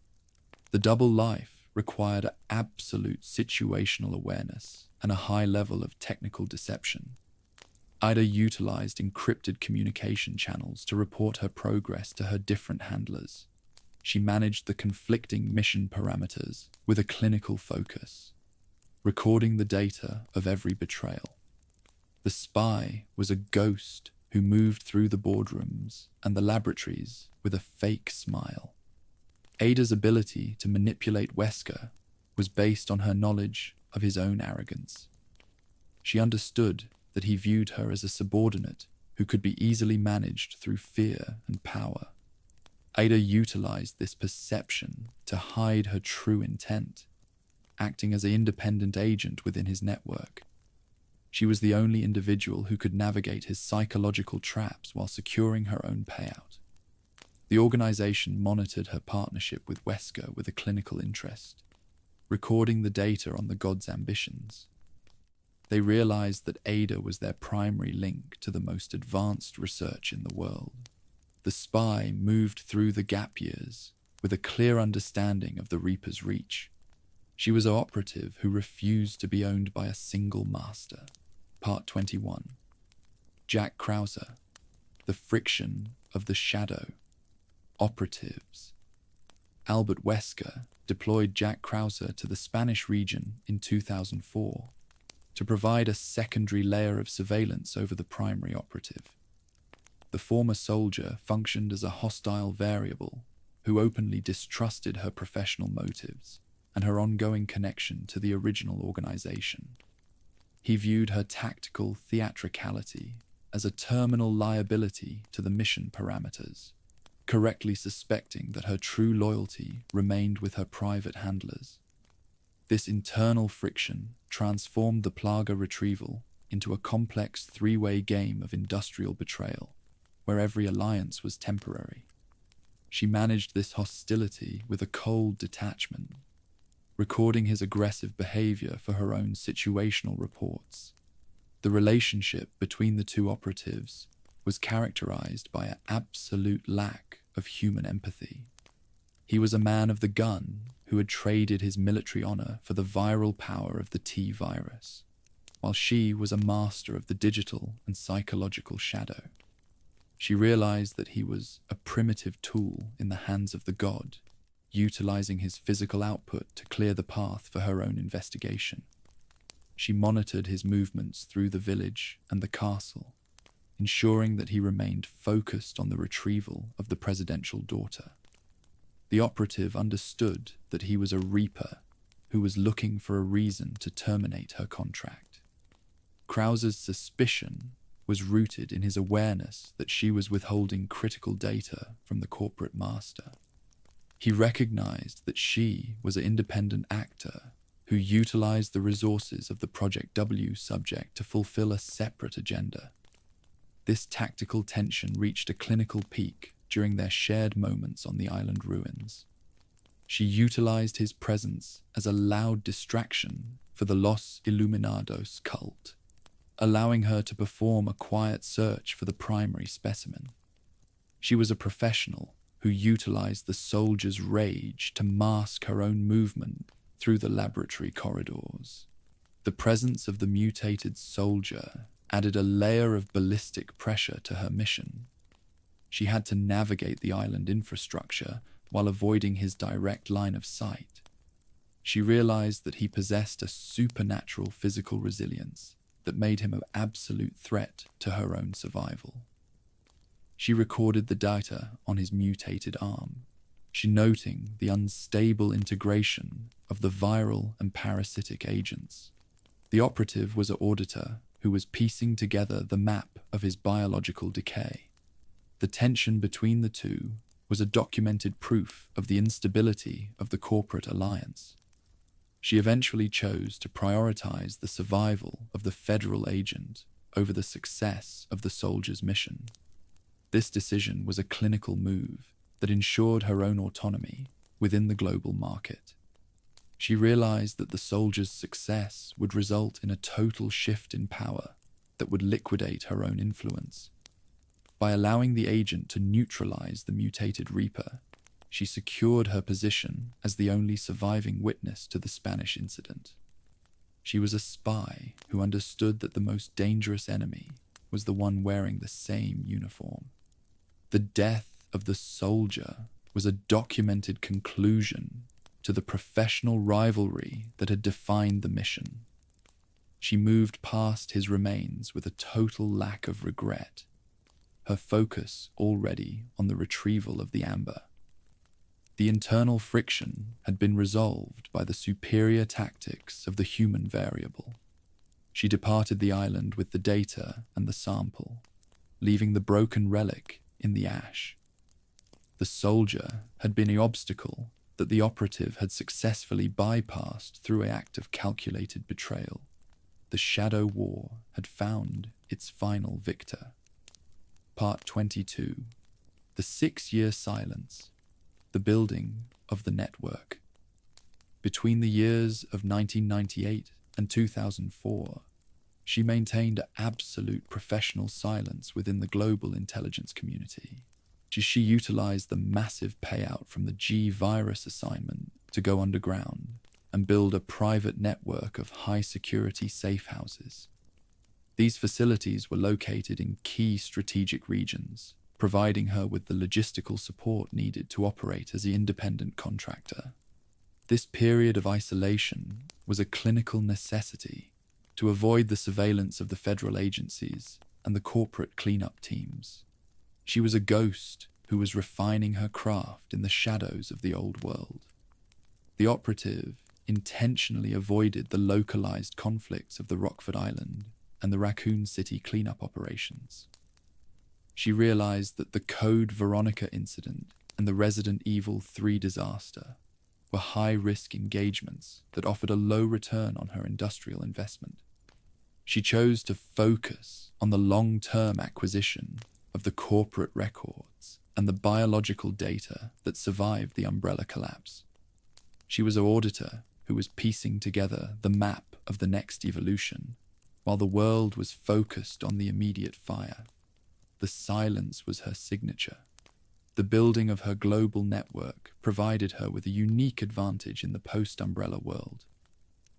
The double life required absolute situational awareness and a high level of technical deception. Ada utilized encrypted communication channels to report her progress to her different handlers. She managed the conflicting mission parameters with a clinical focus, recording the data of every betrayal. The spy was a ghost who moved through the boardrooms and the laboratories with a fake smile. Ada's ability to manipulate Wesker was based on her knowledge of his own arrogance. She understood that he viewed her as a subordinate who could be easily managed through fear and power. Ada utilized this perception to hide her true intent, acting as an independent agent within his network. She was the only individual who could navigate his psychological traps while securing her own payout. The organization monitored her partnership with Wesker with a clinical interest, recording the data on the god's ambitions. They realized that Ada was their primary link to the most advanced research in the world. The spy moved through the gap years with a clear understanding of the Reaper's reach. She was an operative who refused to be owned by a single master. Part 21. Jack Krause, the friction of the shadow. Operatives. Albert Wesker deployed Jack Krause to the Spanish region in 2004 to provide a secondary layer of surveillance over the primary operative. The former soldier functioned as a hostile variable who openly distrusted her professional motives and her ongoing connection to the original organization. He viewed her tactical theatricality as a terminal liability to the mission parameters, correctly suspecting that her true loyalty remained with her private handlers. This internal friction transformed the Plaga retrieval into a complex three-way game of industrial betrayal, where every alliance was temporary. She managed this hostility with a cold detachment, recording his aggressive behavior for her own situational reports. The relationship between the two operatives was characterized by an absolute lack of human empathy. He was a man of the gun who had traded his military honor for the viral power of the T-virus, while she was a master of the digital and psychological shadow. She realized that he was a primitive tool in the hands of the god, utilizing his physical output to clear the path for her own investigation. She monitored his movements through the village and the castle, ensuring that he remained focused on the retrieval of the presidential daughter. The operative understood that he was a reaper who was looking for a reason to terminate her contract. Krauser's suspicion was rooted in his awareness that she was withholding critical data from the corporate master. He recognized that she was an independent actor who utilized the resources of the Project W subject to fulfill a separate agenda. This tactical tension reached a clinical peak during their shared moments on the island ruins. She utilized his presence as a loud distraction for the Los Iluminados cult, allowing her to perform a quiet search for the primary specimen. She was a professional who utilized the soldier's rage to mask her own movement through the laboratory corridors. The presence of the mutated soldier added a layer of ballistic pressure to her mission. She had to navigate the island infrastructure while avoiding his direct line of sight. She realized that he possessed a supernatural physical resilience that made him an absolute threat to her own survival. She recorded the data on his mutated arm, noting the unstable integration of the viral and parasitic agents. The operative was an auditor who was piecing together the map of his biological decay. The tension between the two was a documented proof of the instability of the corporate alliance. She eventually chose to prioritize the survival of the federal agent over the success of the soldier's mission. This decision was a clinical move that ensured her own autonomy within the global market. She realized that the soldier's success would result in a total shift in power that would liquidate her own influence. By allowing the agent to neutralize the mutated Reaper, she secured her position as the only surviving witness to the Spanish incident. She was a spy who understood that the most dangerous enemy was the one wearing the same uniform. The death of the soldier was a documented conclusion to the professional rivalry that had defined the mission. She moved past his remains with a total lack of regret, her focus already on the retrieval of the amber. The internal friction had been resolved by the superior tactics of the human variable. She departed the island with the data and the sample, leaving the broken relic in the ash. The soldier had been the obstacle that the operative had successfully bypassed through an act of calculated betrayal. The shadow war had found its final victor. Part 22. The 6-year silence. The building of the network. Between the years of 1998 and 2004, she maintained absolute professional silence within the global intelligence community. She utilized the massive payout from the G-virus assignment to go underground and build a private network of high-security safe houses. These facilities were located in key strategic regions, providing her with the logistical support needed to operate as an independent contractor. This period of isolation was a clinical necessity to avoid the surveillance of the federal agencies and the corporate cleanup teams. She was a ghost who was refining her craft in the shadows of the old world. The operative intentionally avoided the localized conflicts of the Rockford Island and the Raccoon City cleanup operations. She realized that the Code Veronica incident and the Resident Evil 3 disaster were high-risk engagements that offered a low return on her industrial investment. She chose to focus on the long-term acquisition of the corporate records and the biological data that survived the Umbrella collapse. She was an auditor who was piecing together the map of the next evolution, while the world was focused on the immediate fire. The silence was her signature. The building of her global network provided her with a unique advantage in the post-Umbrella world.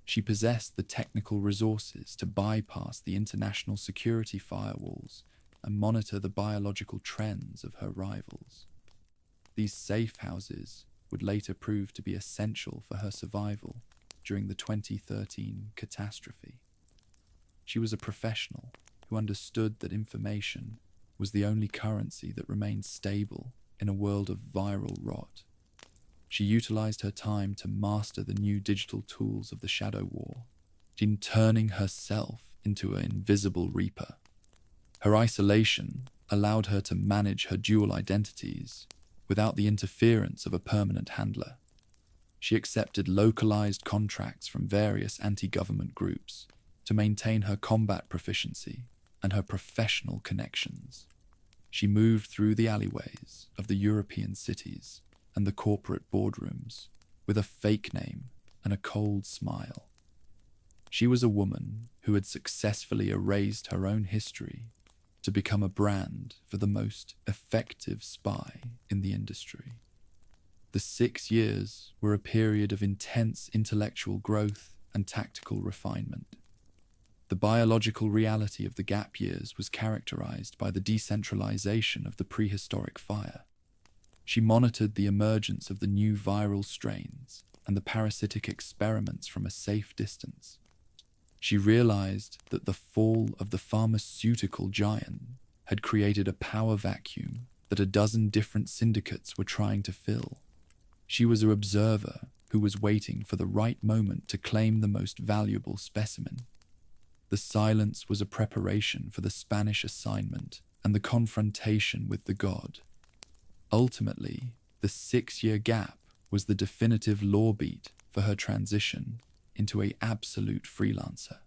She possessed the technical resources to bypass the international security firewalls and monitor the biological trends of her rivals. These safe houses would later prove to be essential for her survival during the 2013 catastrophe. She was a professional who understood that information was the only currency that remained stable in a world of viral rot. She utilized her time to master the new digital tools of the Shadow War, in turning herself into an invisible reaper. Her isolation allowed her to manage her dual identities without the interference of a permanent handler. She accepted localized contracts from various anti-government groups to maintain her combat proficiency and her professional connections. She moved through the alleyways of the European cities and the corporate boardrooms with a fake name and a cold smile. She was a woman who had successfully erased her own history to become a brand for the most effective spy in the industry. The 6 years were a period of intense intellectual growth and tactical refinement. The biological reality of the gap years was characterized by the decentralization of the prehistoric fire. She monitored the emergence of the new viral strains and the parasitic experiments from a safe distance. She realized that the fall of the pharmaceutical giant had created a power vacuum that a dozen different syndicates were trying to fill. She was an observer who was waiting for the right moment to claim the most valuable specimen. The silence was a preparation for the Spanish assignment and the confrontation with the god. Ultimately, the 6-year gap was the definitive law beat for her transition into an absolute freelancer.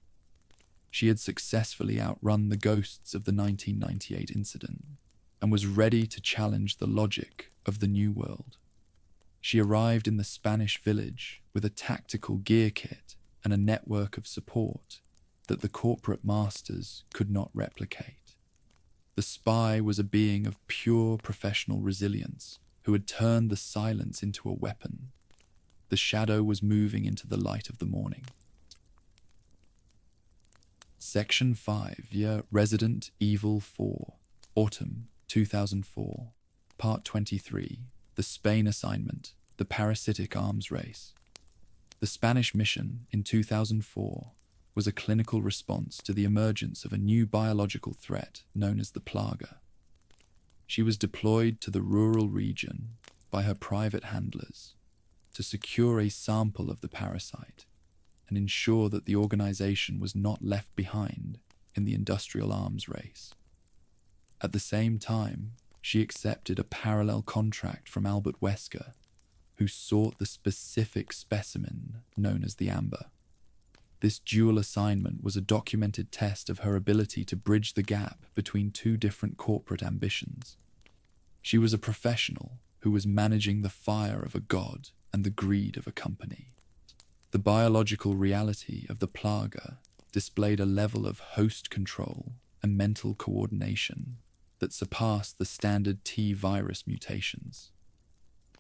She had successfully outrun the ghosts of the 1998 incident and was ready to challenge the logic of the New World. She arrived in the Spanish village with a tactical gear kit and a network of support that the corporate masters could not replicate. The spy was a being of pure professional resilience who had turned the silence into a weapon. The shadow was moving into the light of the morning. Section 5, Year Resident Evil 4, Autumn 2004, Part 23, The Spain Assignment, The Parasitic Arms Race. The Spanish mission in 2004 was a clinical response to the emergence of a new biological threat known as the Plaga. She was deployed to the rural region by her private handlers to secure a sample of the parasite and ensure that the organization was not left behind in the industrial arms race. At the same time, she accepted a parallel contract from Albert Wesker, who sought the specific specimen known as the amber. This dual assignment was a documented test of her ability to bridge the gap between two different corporate ambitions. She was a professional who was managing the fire of a god and the greed of a company. The biological reality of the Plaga displayed a level of host control and mental coordination that surpassed the standard T virus mutations.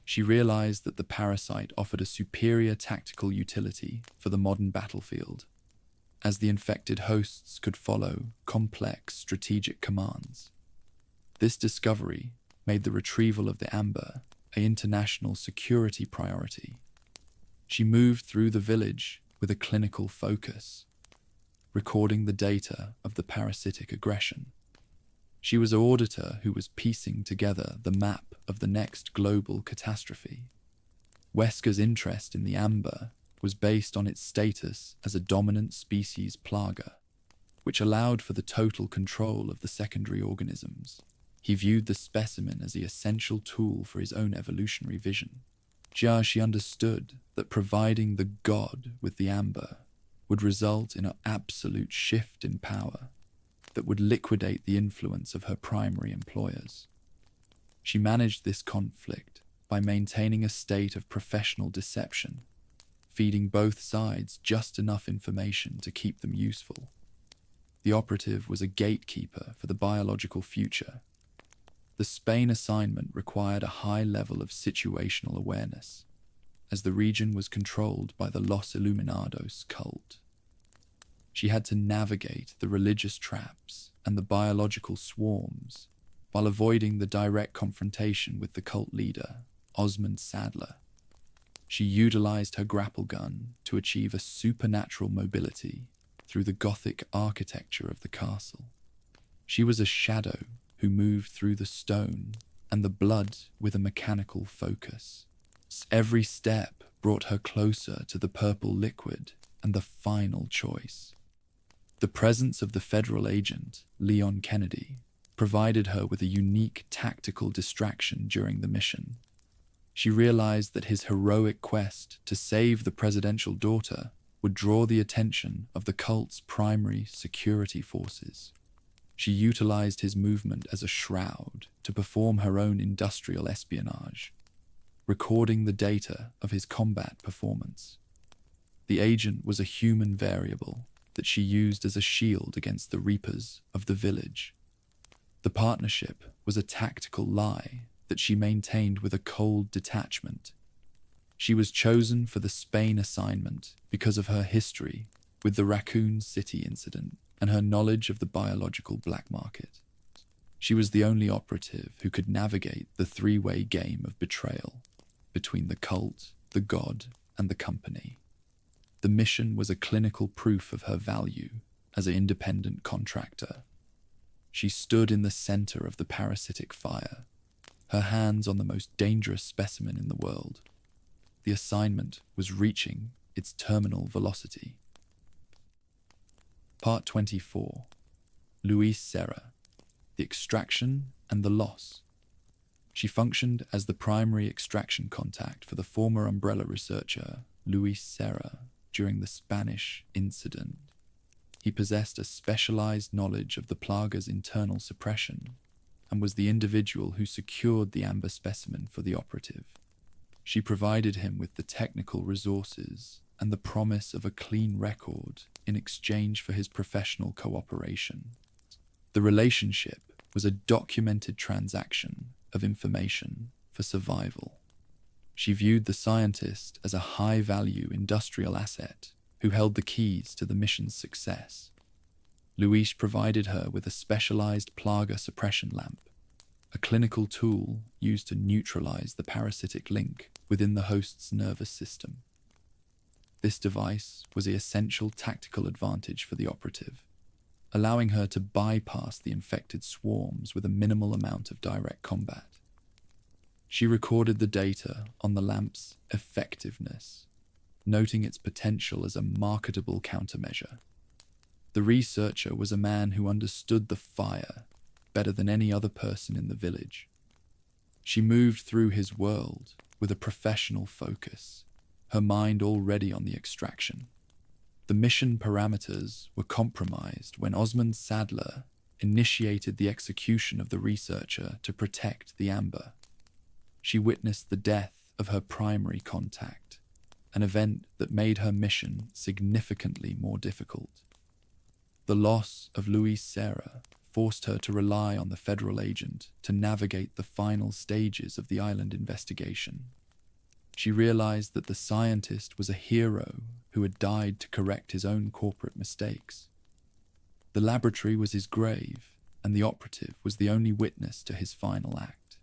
She realized that the parasite offered a superior tactical utility for the modern battlefield, as the infected hosts could follow complex strategic commands. This discovery made the retrieval of the amber an international security priority. She moved through the village with a clinical focus, recording the data of the parasitic aggression. She was an auditor who was piecing together the map of the next global catastrophe. Wesker's interest in the amber was based on its status as a dominant species plaga, which allowed for the total control of the secondary organisms. He viewed the specimen as the essential tool for his own evolutionary vision. She understood that providing the god with the amber would result in an absolute shift in power that would liquidate the influence of her primary employers. She managed this conflict by maintaining a state of professional deception, feeding both sides just enough information to keep them useful. The operative was a gatekeeper for the biological future. The Spain assignment required a high level of situational awareness, as the region was controlled by the Los Iluminados cult. She had to navigate the religious traps and the biological swarms while avoiding the direct confrontation with the cult leader, Osmond Sadler. She utilized her grapple gun to achieve a supernatural mobility through the Gothic architecture of the castle. She was a shadow who moved through the stone and the blood with a mechanical focus. Every step brought her closer to the purple liquid and the final choice. The presence of the federal agent, Leon Kennedy, provided her with a unique tactical distraction during the mission. She realized that his heroic quest to save the presidential daughter would draw the attention of the cult's primary security forces. She utilized his movement as a shroud to perform her own industrial espionage, recording the data of his combat performance. The agent was a human variable that she used as a shield against the reapers of the village. The partnership was a tactical lie that she maintained with a cold detachment. She was chosen for the Spain assignment because of her history with the Raccoon City incident and her knowledge of the biological black market. She was the only operative who could navigate the three-way game of betrayal between the cult, the god, and the company. The mission was a clinical proof of her value as an independent contractor. She stood in the center of the parasitic fire, her hands on the most dangerous specimen in the world. The assignment was reaching its terminal velocity. Part 24. Luis Serra, the extraction and the loss. She functioned as the primary extraction contact for the former Umbrella researcher, Luis Serra, during the Spanish incident. He possessed a specialized knowledge of the plaga's internal suppression and was the individual who secured the amber specimen for the operative. She provided him with the technical resources and the promise of a clean record in exchange for his professional cooperation. The relationship was a documented transaction of information for survival. She viewed the scientist as a high-value industrial asset who held the keys to the mission's success. Luis provided her with a specialized plaga suppression lamp, a clinical tool used to neutralize the parasitic link within the host's nervous system. This device was the essential tactical advantage for the operative, allowing her to bypass the infected swarms with a minimal amount of direct combat. She recorded the data on the lamp's effectiveness, noting its potential as a marketable countermeasure. The researcher was a man who understood the fire better than any other person in the village. She moved through his world with a professional focus, her mind already on the extraction. The mission parameters were compromised when Osmond Sadler initiated the execution of the researcher to protect the amber. She witnessed the death of her primary contact, an event that made her mission significantly more difficult. The loss of Luis Serra forced her to rely on the federal agent to navigate the final stages of the island investigation. She realized that the scientist was a hero who had died to correct his own corporate mistakes. The laboratory was his grave, and the operative was the only witness to his final act.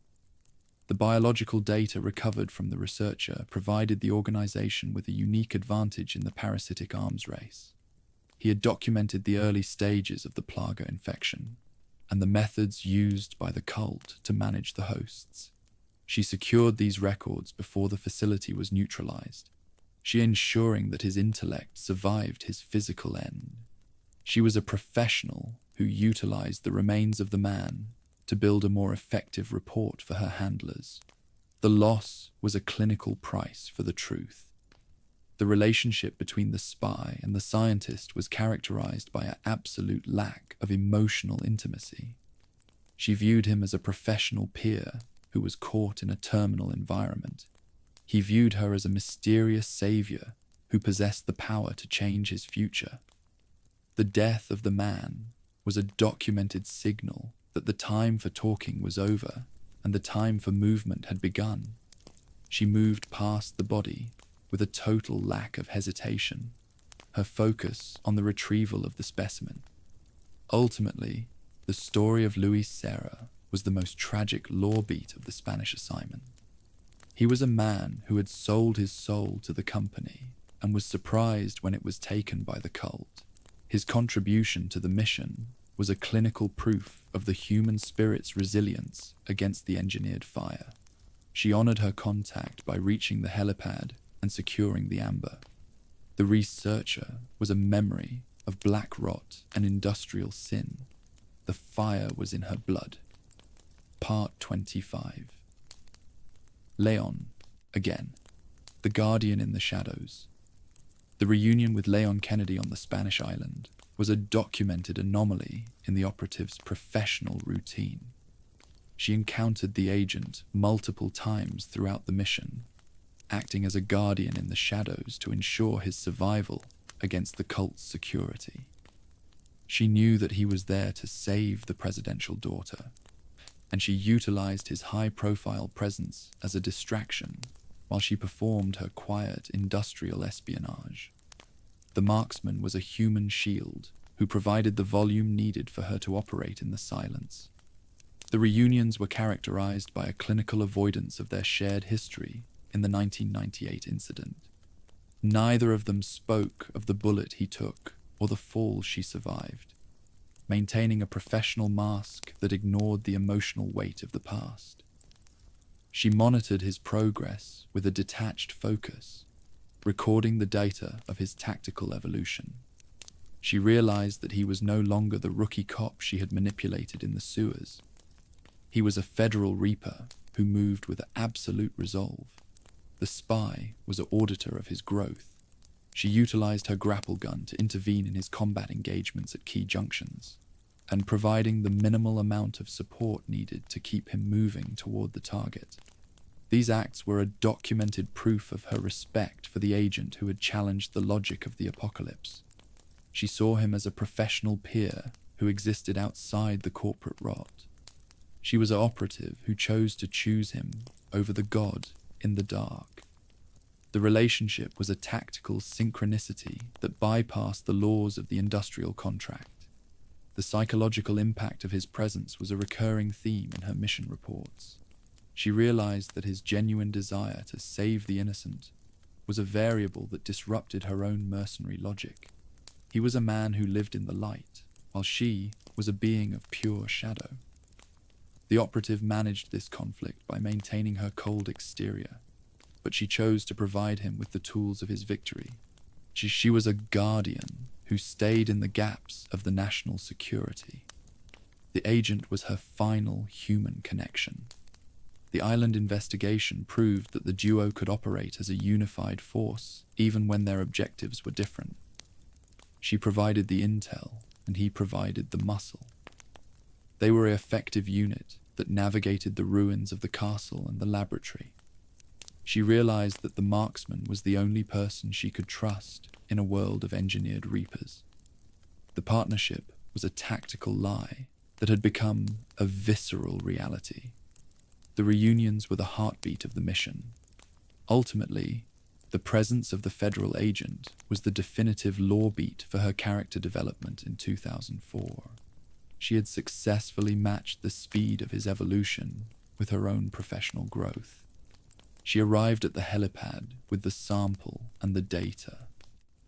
The biological data recovered from the researcher provided the organization with a unique advantage in the parasitic arms race. He had documented the early stages of the plaga infection, and the methods used by the cult to manage the hosts. She secured these records before the facility was neutralized, she ensuring that his intellect survived his physical end. She was a professional who utilized the remains of the man to build a more effective report for her handlers. The loss was a clinical price for the truth. The relationship between the spy and the scientist was characterized by an absolute lack of emotional intimacy. She viewed him as a professional peer who was caught in a terminal environment. He viewed her as a mysterious savior who possessed the power to change his future. The death of the man was a documented signal that the time for talking was over and the time for movement had begun. She moved past the body with a total lack of hesitation, her focus on the retrieval of the specimen. Ultimately, the story of Luis Serra was the most tragic lore beat of the Spanish assignment. He was a man who had sold his soul to the company and was surprised when it was taken by the cult. His contribution to the mission was a clinical proof of the human spirit's resilience against the engineered fire. She honored her contact by reaching the helipad and securing the amber. The researcher was a memory of black rot and industrial sin. The fire was in her blood. Part 25. Leon, again, the guardian in the shadows. The reunion with Leon Kennedy on the Spanish island was a documented anomaly in the operative's professional routine. She encountered the agent multiple times throughout the mission, acting as a guardian in the shadows to ensure his survival against the cult's security. She knew that he was there to save the presidential daughter, and she utilized his high-profile presence as a distraction while she performed her quiet industrial espionage. The marksman was a human shield who provided the volume needed for her to operate in the silence. The reunions were characterized by a clinical avoidance of their shared history in the 1998 incident. Neither of them spoke of the bullet he took or the fall she survived, maintaining a professional mask that ignored the emotional weight of the past. She monitored his progress with a detached focus, recording the data of his tactical evolution. She realized that he was no longer the rookie cop she had manipulated in the sewers. He was a federal reaper who moved with absolute resolve. The spy was an auditor of his growth. She utilized her grapple gun to intervene in his combat engagements at key junctions, and providing the minimal amount of support needed to keep him moving toward the target. These acts were a documented proof of her respect for the agent who had challenged the logic of the apocalypse. She saw him as a professional peer who existed outside the corporate rot. She was an operative who chose to choose him over the god in the dark. The relationship was a tactical synchronicity that bypassed the laws of the industrial contract. The psychological impact of his presence was a recurring theme in her mission reports. She realized that his genuine desire to save the innocent was a variable that disrupted her own mercenary logic. He was a man who lived in the light, while she was a being of pure shadow. The operative managed this conflict by maintaining her cold exterior, but she chose to provide him with the tools of his victory. She was a guardian who stayed in the gaps of the national security. The agent was her final human connection. The island investigation proved that the duo could operate as a unified force, even when their objectives were different. She provided the intel, and he provided the muscle. They were an effective unit that navigated the ruins of the castle and the laboratory. She realized that the marksman was the only person she could trust in a world of engineered reapers. The partnership was a tactical lie that had become a visceral reality. The reunions were the heartbeat of the mission. Ultimately, the presence of the federal agent was the definitive law beat for her character development in 2004. She had successfully matched the speed of his evolution with her own professional growth. She arrived at the helipad with the sample and the data,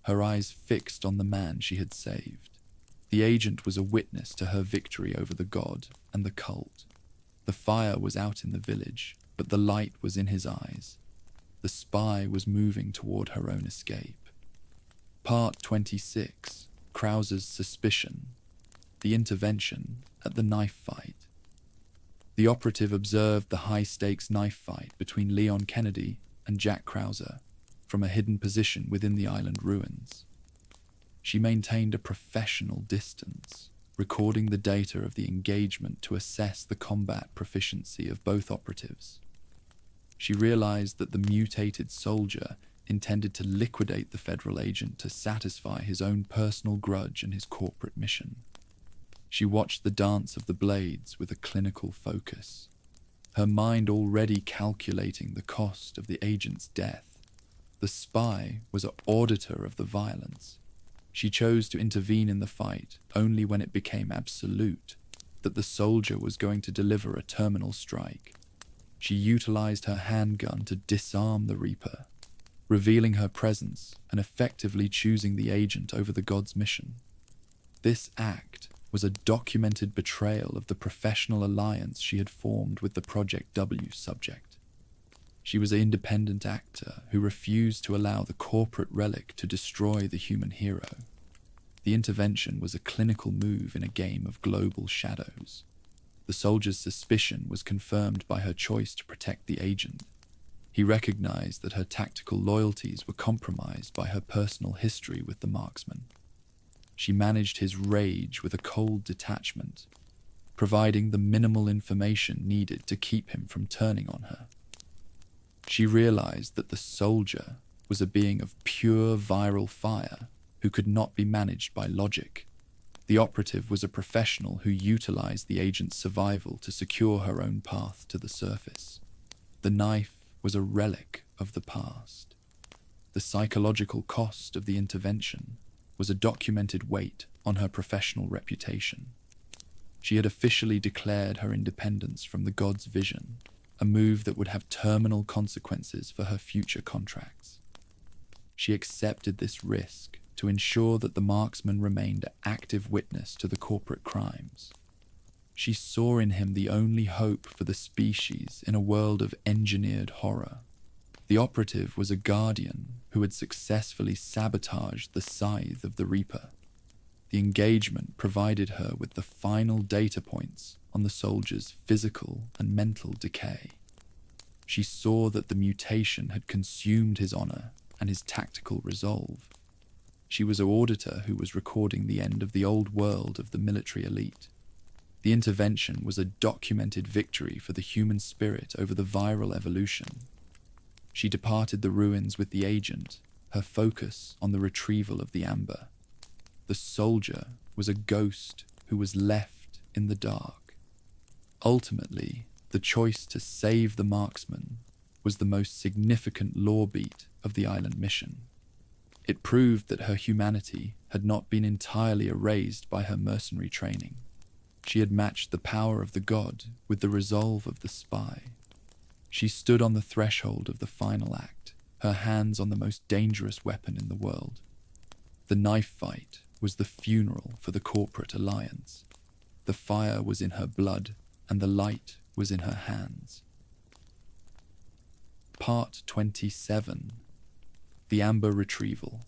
her eyes fixed on the man she had saved. The agent was a witness to her victory over the god and the cult. The fire was out in the village, but the light was in his eyes. The spy was moving toward her own escape. Part 26. Krauser's Suspicion. The Intervention at the Knife Fight. The operative observed the high-stakes knife fight between Leon Kennedy and Jack Krauser from a hidden position within the island ruins. She maintained a professional distance, recording the data of the engagement to assess the combat proficiency of both operatives. She realized that the mutated soldier intended to liquidate the federal agent to satisfy his own personal grudge and his corporate mission. She watched the dance of the blades with a clinical focus, her mind already calculating the cost of the agent's death. The spy was an auditor of the violence. She chose to intervene in the fight only when it became absolute that the soldier was going to deliver a terminal strike. She utilized her handgun to disarm the Reaper, revealing her presence and effectively choosing the agent over the god's mission. This act was a documented betrayal of the professional alliance she had formed with the Project W subject. She was an independent actor who refused to allow the corporate relic to destroy the human hero. The intervention was a clinical move in a game of global shadows. The soldier's suspicion was confirmed by her choice to protect the agent. He recognized that her tactical loyalties were compromised by her personal history with the marksman. She managed his rage with a cold detachment, providing the minimal information needed to keep him from turning on her. She realized that the soldier was a being of pure viral fire who could not be managed by logic. The operative was a professional who utilized the agent's survival to secure her own path to the surface. The knife was a relic of the past. The psychological cost of the intervention was a documented weight on her professional reputation. She had officially declared her independence from the god's vision, a move that would have terminal consequences for her future contracts. She accepted this risk to ensure that the marksman remained an active witness to the corporate crimes. She saw in him the only hope for the species in a world of engineered horror. The operative was a guardian who had successfully sabotaged the scythe of the Reaper. The engagement provided her with the final data points on the soldier's physical and mental decay. She saw that the mutation had consumed his honor and his tactical resolve. She was an auditor who was recording the end of the old world of the military elite. The intervention was a documented victory for the human spirit over the viral evolution. She departed the ruins with the agent, her focus on the retrieval of the amber. The soldier was a ghost who was left in the dark. Ultimately, the choice to save the marksman was the most significant law beat of the island mission. It proved that her humanity had not been entirely erased by her mercenary training. She had matched the power of the god with the resolve of the spy. She stood on the threshold of the final act, her hands on the most dangerous weapon in the world. The knife fight was the funeral for the corporate alliance. The fire was in her blood, and the light was in her hands. Part 27. The Amber Retrieval.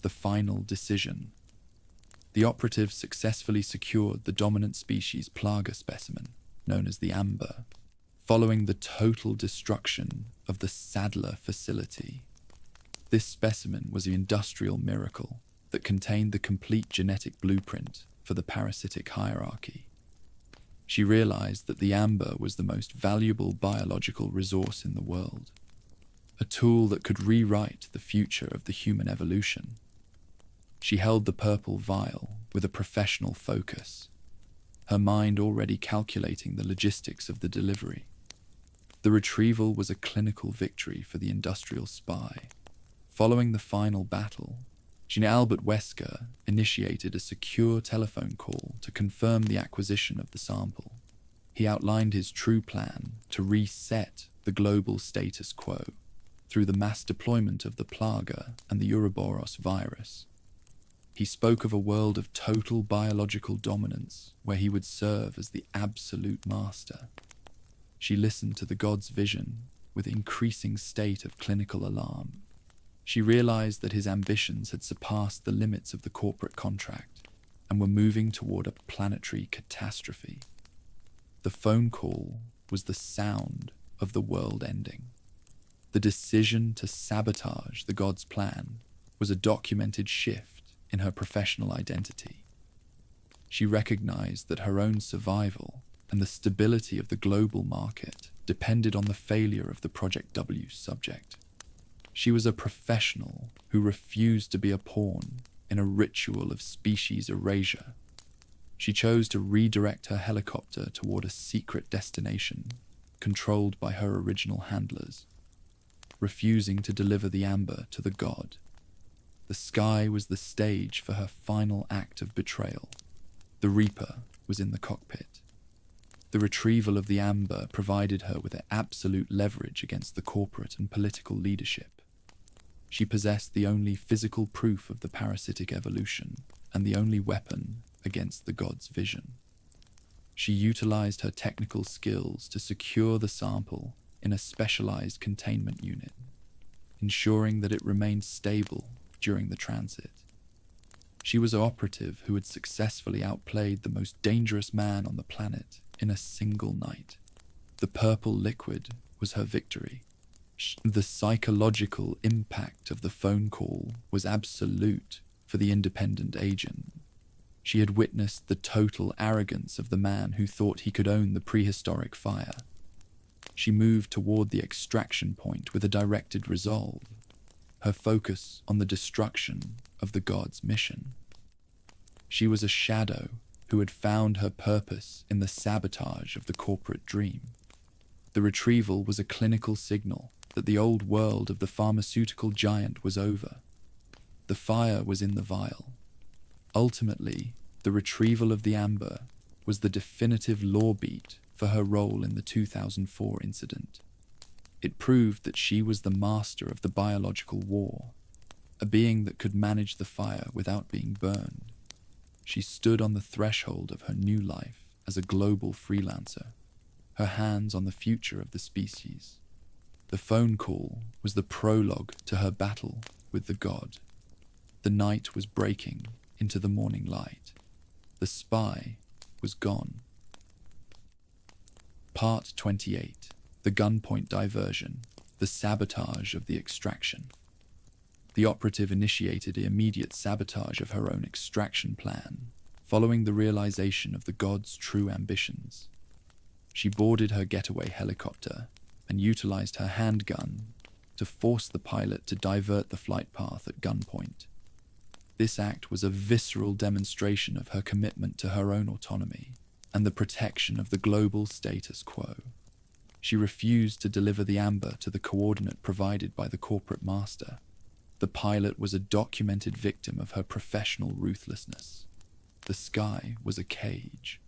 The Final Decision. The operative successfully secured the dominant species plaga specimen, known as the amber, following the total destruction of the Sadler facility. This specimen was an industrial miracle that contained the complete genetic blueprint for the parasitic hierarchy. She realized that the amber was the most valuable biological resource in the world, a tool that could rewrite the future of the human evolution. She held the purple vial with a professional focus, her mind already calculating the logistics of the delivery. The retrieval was a clinical victory for the industrial spy. Following the final battle, Jean Albert Wesker initiated a secure telephone call to confirm the acquisition of the sample. He outlined his true plan to reset the global status quo through the mass deployment of the plaga and the Ouroboros virus. He spoke of a world of total biological dominance where he would serve as the absolute master. She listened to the god's vision with increasing state of clinical alarm. She realized that his ambitions had surpassed the limits of the corporate contract and were moving toward a planetary catastrophe. The phone call was the sound of the world ending. The decision to sabotage the god's plan was a documented shift in her professional identity. She recognized that her own survival and the stability of the global market depended on the failure of the Project W subject. She was a professional who refused to be a pawn in a ritual of species erasure. She chose to redirect her helicopter toward a secret destination controlled by her original handlers, refusing to deliver the amber to the god. The sky was the stage for her final act of betrayal. The Reaper was in the cockpit. The retrieval of the amber provided her with absolute leverage against the corporate and political leadership. She possessed the only physical proof of the parasitic evolution and the only weapon against the god's vision. She utilized her technical skills to secure the sample in a specialized containment unit, ensuring that it remained stable during the transit. She was an operative who had successfully outplayed the most dangerous man on the planet in a single night. The purple liquid was her victory. The psychological impact of the phone call was absolute for the independent agent. She had witnessed the total arrogance of the man who thought he could own the prehistoric fire. She moved toward the extraction point with a directed resolve, her focus on the destruction of the god's mission. She was a shadow who had found her purpose in the sabotage of the corporate dream. The retrieval was a clinical signal that the old world of the pharmaceutical giant was over. The fire was in the vial. Ultimately, the retrieval of the amber was the definitive law beat for her role in the 2004 incident. It proved that she was the master of the biological war, a being that could manage the fire without being burned. She stood on the threshold of her new life as a global freelancer, her hands on the future of the species. The phone call was the prologue to her battle with the god. The night was breaking into the morning light. The spy was gone. Part 28. The gunpoint diversion, the sabotage of the extraction. The operative initiated immediate sabotage of her own extraction plan, following the realization of the god's true ambitions. She boarded her getaway helicopter and utilized her handgun to force the pilot to divert the flight path at gunpoint. This act was a visceral demonstration of her commitment to her own autonomy and the protection of the global status quo. She refused to deliver the amber to the coordinate provided by the corporate master. The pilot was a documented victim of her professional ruthlessness. The sky was a cage.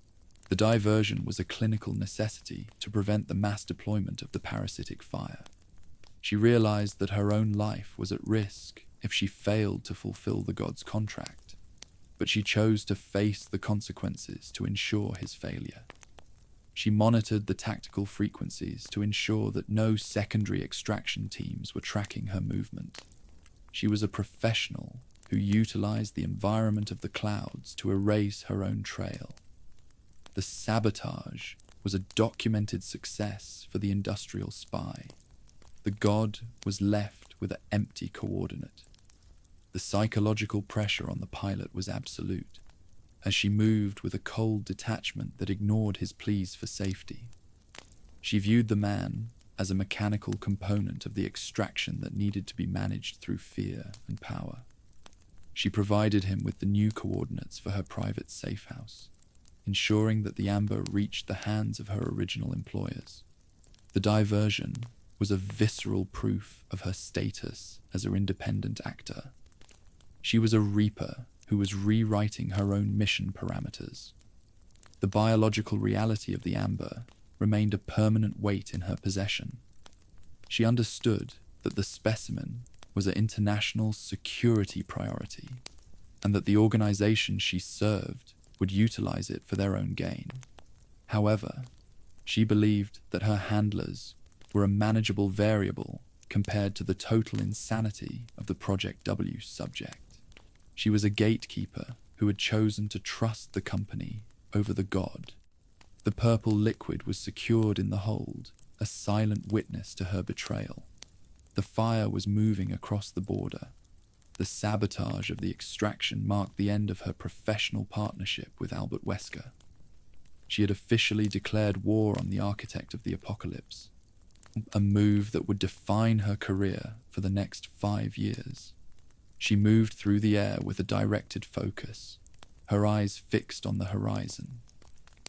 The diversion was a clinical necessity to prevent the mass deployment of the parasitic fire. She realized that her own life was at risk if she failed to fulfill the god's contract, but she chose to face the consequences to ensure his failure. She monitored the tactical frequencies to ensure that no secondary extraction teams were tracking her movement. She was a professional who utilized the environment of the clouds to erase her own trail. The sabotage was a documented success for the industrial spy. The god was left with an empty coordinate. The psychological pressure on the pilot was absolute, as she moved with a cold detachment that ignored his pleas for safety. She viewed the man as a mechanical component of the extraction that needed to be managed through fear and power. She provided him with the new coordinates for her private safe house, ensuring that the amber reached the hands of her original employers. The diversion was a visceral proof of her status as an independent actor. She was a reaper who was rewriting her own mission parameters. The biological reality of the amber remained a permanent weight in her possession. She understood that the specimen was an international security priority. and that the organization she served would utilize it for their own gain. However, she believed that her handlers were a manageable variable compared to the total insanity of the Project W subject. She was a gatekeeper who had chosen to trust the company over the god. The purple liquid was secured in the hold, a silent witness to her betrayal. The fire was moving across the border. The sabotage of the extraction marked the end of her professional partnership with Albert Wesker. She had officially declared war on the architect of the apocalypse, a move that would define her career for the next 5 years. She moved through the air with a directed focus, her eyes fixed on the horizon.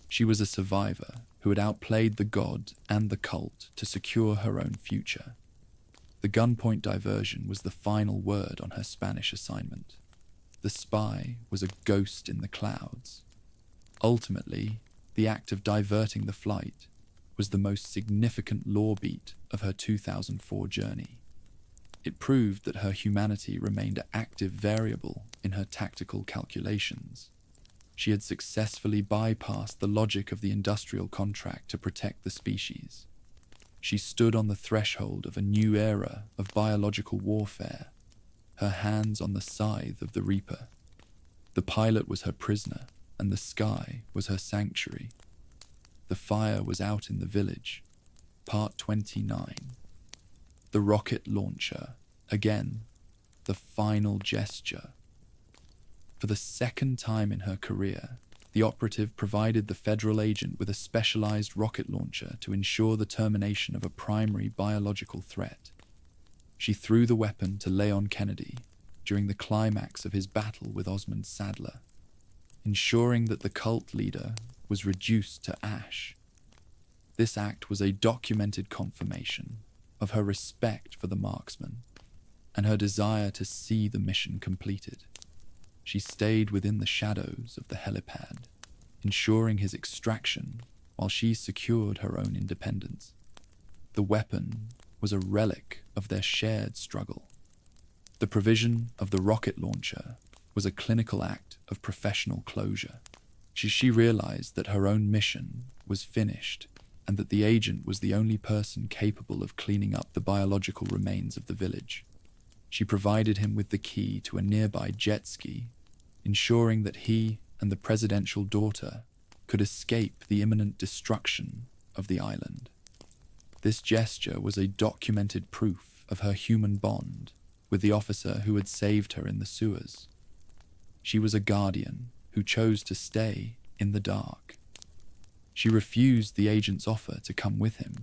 She was a survivor who had outplayed the god and the cult to secure her own future. The gunpoint diversion was the final word on her Spanish assignment. The spy was a ghost in the clouds. Ultimately, the act of diverting the flight was the most significant law beat of her 2004 journey. It proved that her humanity remained an active variable in her tactical calculations. She had successfully bypassed the logic of the industrial contract to protect the species. She stood on the threshold of a new era of biological warfare, her hands on the scythe of the Reaper. The pilot was her prisoner, and the sky was her sanctuary. The fire was out in the village. Part 29. The rocket launcher. Again, the final gesture. For the second time in her career, the operative provided the federal agent with a specialized rocket launcher to ensure the termination of a primary biological threat. She threw the weapon to Leon Kennedy during the climax of his battle with Osmond Sadler, ensuring that the cult leader was reduced to ash. This act was a documented confirmation of her respect for the marksman and her desire to see the mission completed. She stayed within the shadows of the helipad, ensuring his extraction while she secured her own independence. The weapon was a relic of their shared struggle. The provision of the rocket launcher was a clinical act of professional closure. She realized that her own mission was finished and that the agent was the only person capable of cleaning up the biological remains of the village. She provided him with the key to a nearby jet ski, ensuring that he and the presidential daughter could escape the imminent destruction of the island. This gesture was a documented proof of her human bond with the officer who had saved her in the sewers. She was a guardian who chose to stay in the dark. She refused the agent's offer to come with him,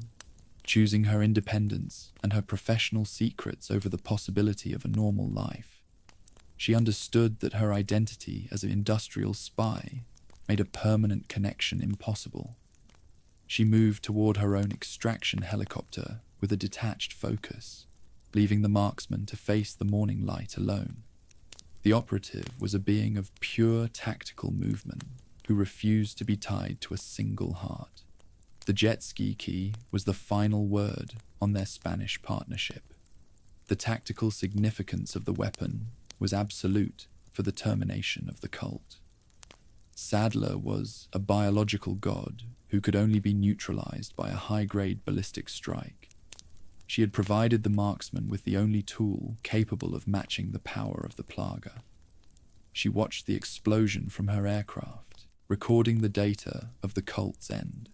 choosing her independence and her professional secrets over the possibility of a normal life. She understood that her identity as an industrial spy made a permanent connection impossible. She moved toward her own extraction helicopter with a detached focus, leaving the marksman to face the morning light alone. The operative was a being of pure tactical movement who refused to be tied to a single heart. The jet ski key was the final word on their Spanish partnership. The tactical significance of the weapon was absolute for the termination of the cult. Sadler was a biological god who could only be neutralized by a high-grade ballistic strike. She had provided the marksman with the only tool capable of matching the power of the Plaga. She watched the explosion from her aircraft, recording the data of the cult's end.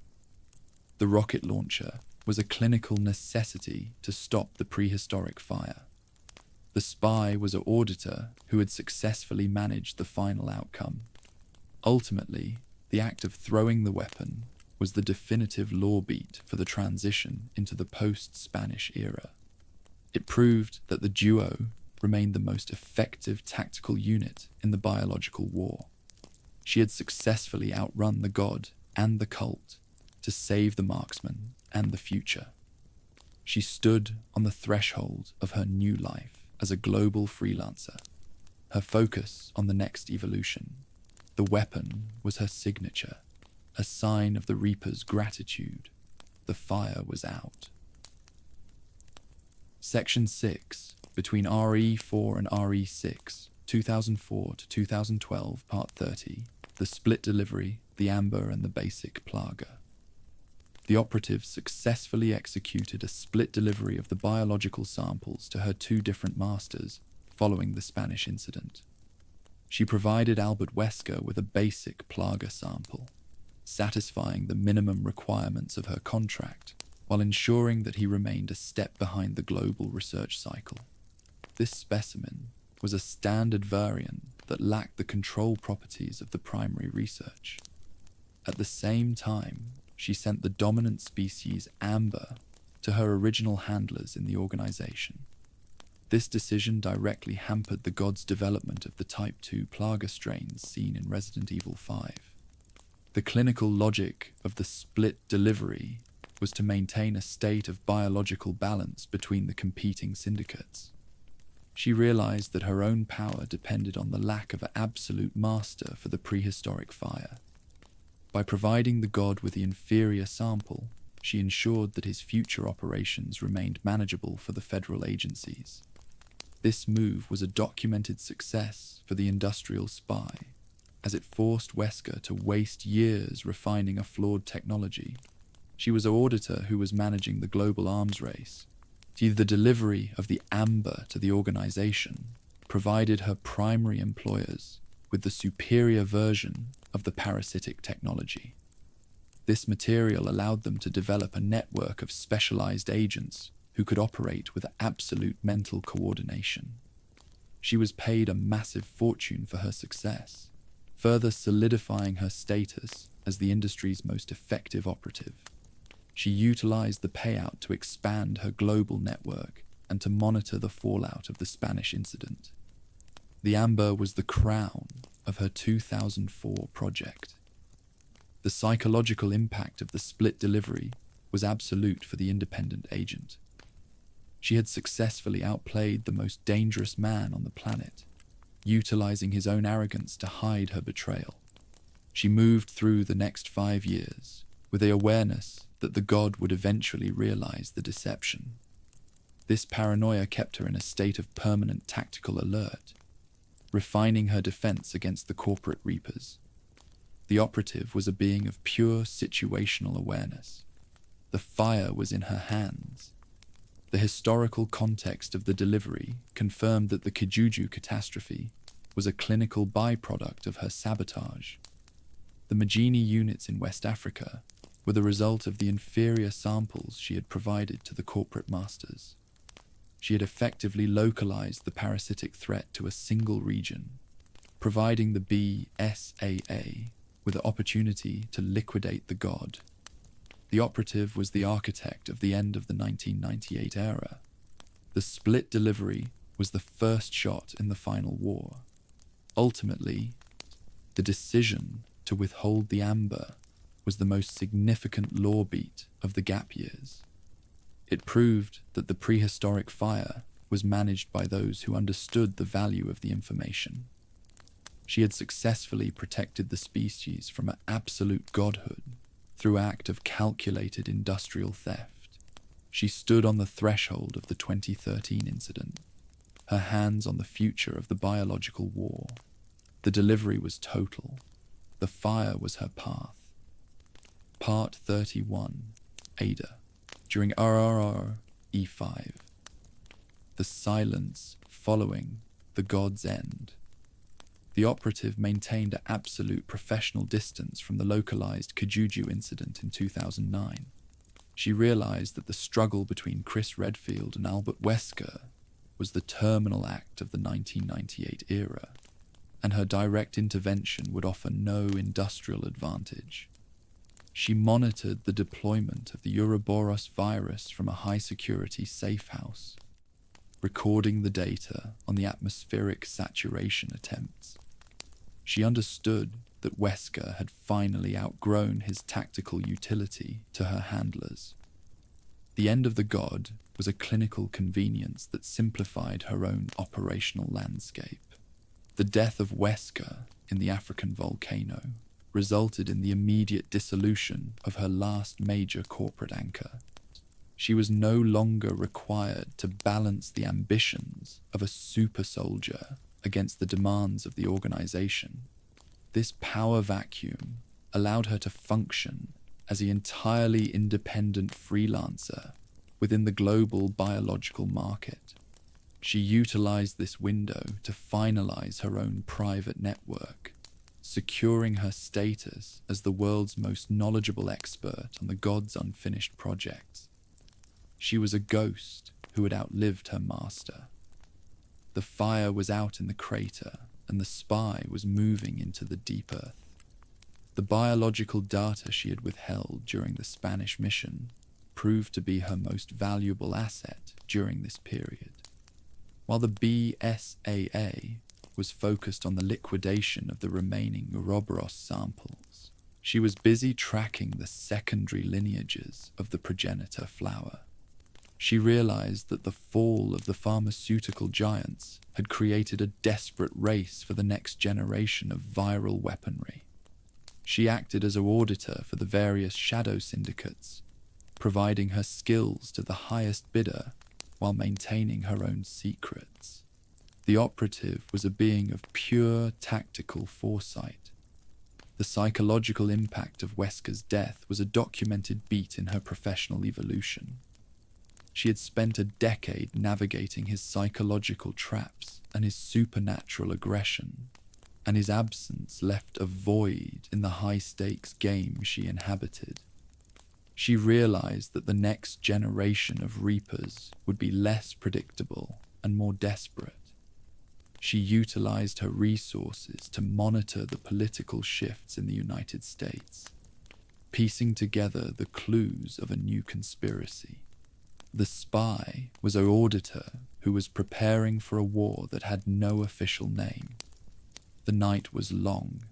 The rocket launcher was a clinical necessity to stop the prehistoric fire. The spy was an auditor who had successfully managed the final outcome. Ultimately, the act of throwing the weapon was the definitive law beat for the transition into the post-Spanish era. It proved that the duo remained the most effective tactical unit in the biological war. She had successfully outrun the god and the cult to save the marksman and the future. She stood on the threshold of her new life as a global freelancer, her focus on the next evolution. The weapon was her signature, a sign of the Reaper's gratitude. The fire was out. Section 6, between RE4 and RE6, 2004 to 2012, Part 30, The Split Delivery, the Amber and the Basic Plaga. The operative successfully executed a split delivery of the biological samples to her two different masters following the Spanish incident. She provided Albert Wesker with a basic Plaga sample, satisfying the minimum requirements of her contract, while ensuring that he remained a step behind the global research cycle. This specimen was a standard variant that lacked the control properties of the primary research. At the same time, she sent the dominant species Amber to her original handlers in the organization. This decision directly hampered the God's development of the Type 2 Plaga strains seen in Resident Evil 5. The clinical logic of the split delivery was to maintain a state of biological balance between the competing syndicates. She realized that her own power depended on the lack of an absolute master for the prehistoric fire. By providing the god with the inferior sample, she ensured that his future operations remained manageable for the federal agencies. This move was a documented success for the industrial spy, as it forced Wesker to waste years refining a flawed technology. She was an auditor who was managing the global arms race. The delivery of the Amber to the organization provided her primary employers with the superior version of the parasitic technology. This material allowed them to develop a network of specialized agents who could operate with absolute mental coordination. She was paid a massive fortune for her success, further solidifying her status as the industry's most effective operative. She utilized the payout to expand her global network and to monitor the fallout of the Spanish incident. The Amber was the crown of her 2004 project. The psychological impact of the split delivery was absolute for the independent agent. She had successfully outplayed the most dangerous man on the planet, utilizing his own arrogance to hide her betrayal. She moved through the next 5 years with the awareness that the god would eventually realize the deception. This paranoia kept her in a state of permanent tactical alert, refining her defense against the corporate reapers. The operative was a being of pure situational awareness. The fire was in her hands. The historical context of the delivery confirmed that the Kijuju catastrophe was a clinical byproduct of her sabotage. The Magini units in West Africa were the result of the inferior samples she had provided to the corporate masters. She had effectively localized the parasitic threat to a single region, providing the BSAA with the opportunity to liquidate the god. The operative was the architect of the end of the 1998 era. The split delivery was the first shot in the final war. Ultimately, the decision to withhold the Amber was the most significant law beat of the gap years. It proved that the prehistoric fire was managed by those who understood the value of the information. She had successfully protected the species from an absolute godhood through act of calculated industrial theft. She stood on the threshold of the 2013 incident, her hands on the future of the biological war. The delivery was total. The fire was her path. Part 31, Ada. During RRR E5. The silence following the god's end. The operative maintained an absolute professional distance from the localized Kijuju incident in 2009. She realized that the struggle between Chris Redfield and Albert Wesker was the terminal act of the 1998 era, and her direct intervention would offer no industrial advantage. She monitored the deployment of the Ouroboros virus from a high-security safe house, recording the data on the atmospheric saturation attempts. She understood that Wesker had finally outgrown his tactical utility to her handlers. The end of the god was a clinical convenience that simplified her own operational landscape. The death of Wesker in the African volcano resulted in the immediate dissolution of her last major corporate anchor. She was no longer required to balance the ambitions of a super soldier against the demands of the organization. This power vacuum allowed her to function as an entirely independent freelancer within the global biological market. She utilized this window to finalize her own private network, securing her status as the world's most knowledgeable expert on the gods' unfinished projects. She was a ghost who had outlived her master. The fire was out in the crater, and the spy was moving into the deep earth. The biological data she had withheld during the Spanish mission proved to be her most valuable asset during this period. While the BSAA was focused on the liquidation of the remaining Ouroboros samples, she was busy tracking the secondary lineages of the progenitor flower. She realized that the fall of the pharmaceutical giants had created a desperate race for the next generation of viral weaponry. She acted as an auditor for the various shadow syndicates, providing her skills to the highest bidder while maintaining her own secrets. The operative was a being of pure tactical foresight. The psychological impact of Wesker's death was a documented beat in her professional evolution. She had spent a decade navigating his psychological traps and his supernatural aggression, and his absence left a void in the high-stakes game she inhabited. She realized that the next generation of Reapers would be less predictable and more desperate. She utilized her resources to monitor the political shifts in the United States, piecing together the clues of a new conspiracy. The spy was an auditor who was preparing for a war that had no official name. The night was long.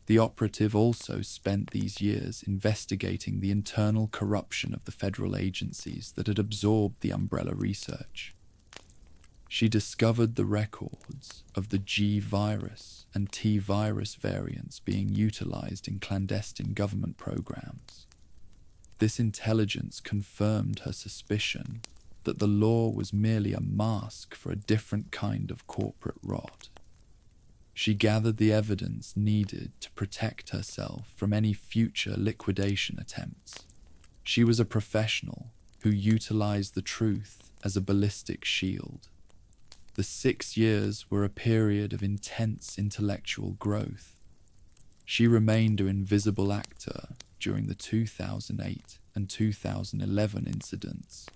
The operative also spent these years investigating the internal corruption of the federal agencies that had absorbed the Umbrella research. She discovered the records of the G virus and T virus variants being utilized in clandestine government programs. This intelligence confirmed her suspicion that the law was merely a mask for a different kind of corporate rot. She gathered the evidence needed to protect herself from any future liquidation attempts. She was a professional who utilized the truth as a ballistic shield. The 6 years were a period of intense intellectual growth. She remained an invisible actor during the 2008 and 2011 incidents,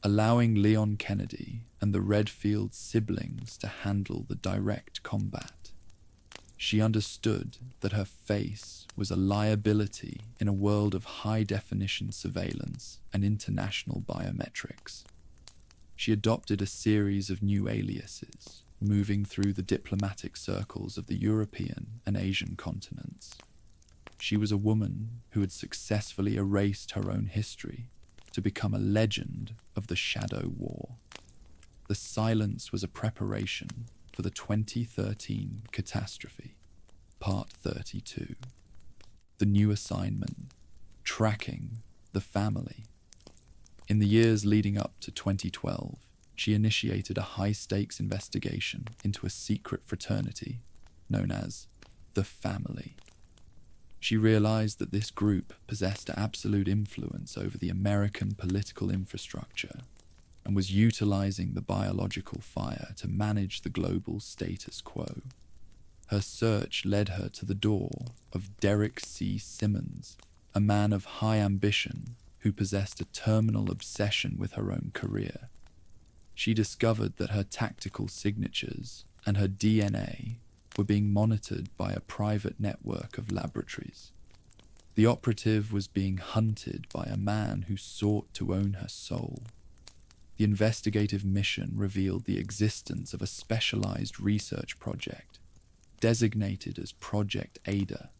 allowing Leon Kennedy and the Redfield siblings to handle the direct combat. She understood that her face was a liability in a world of high-definition surveillance and international biometrics. She adopted a series of new aliases, moving through the diplomatic circles of the European and Asian continents. She was a woman who had successfully erased her own history to become a legend of the Shadow War. The silence was a preparation for the 2013 catastrophe, Part 32. The new assignment, tracking the family. In the years leading up to 2012, she initiated a high-stakes investigation into a secret fraternity known as the Family. She realized that this group possessed absolute influence over the American political infrastructure and was utilizing the biological fire to manage the global status quo. Her search led her to the door of Derek C. Simmons, a man of high ambition who possessed a terminal obsession with her own career. She discovered that her tactical signatures and her DNA were being monitored by a private network of laboratories. The operative was being hunted by a man who sought to own her soul. The investigative mission revealed the existence of a specialized research project, designated as Project Ada.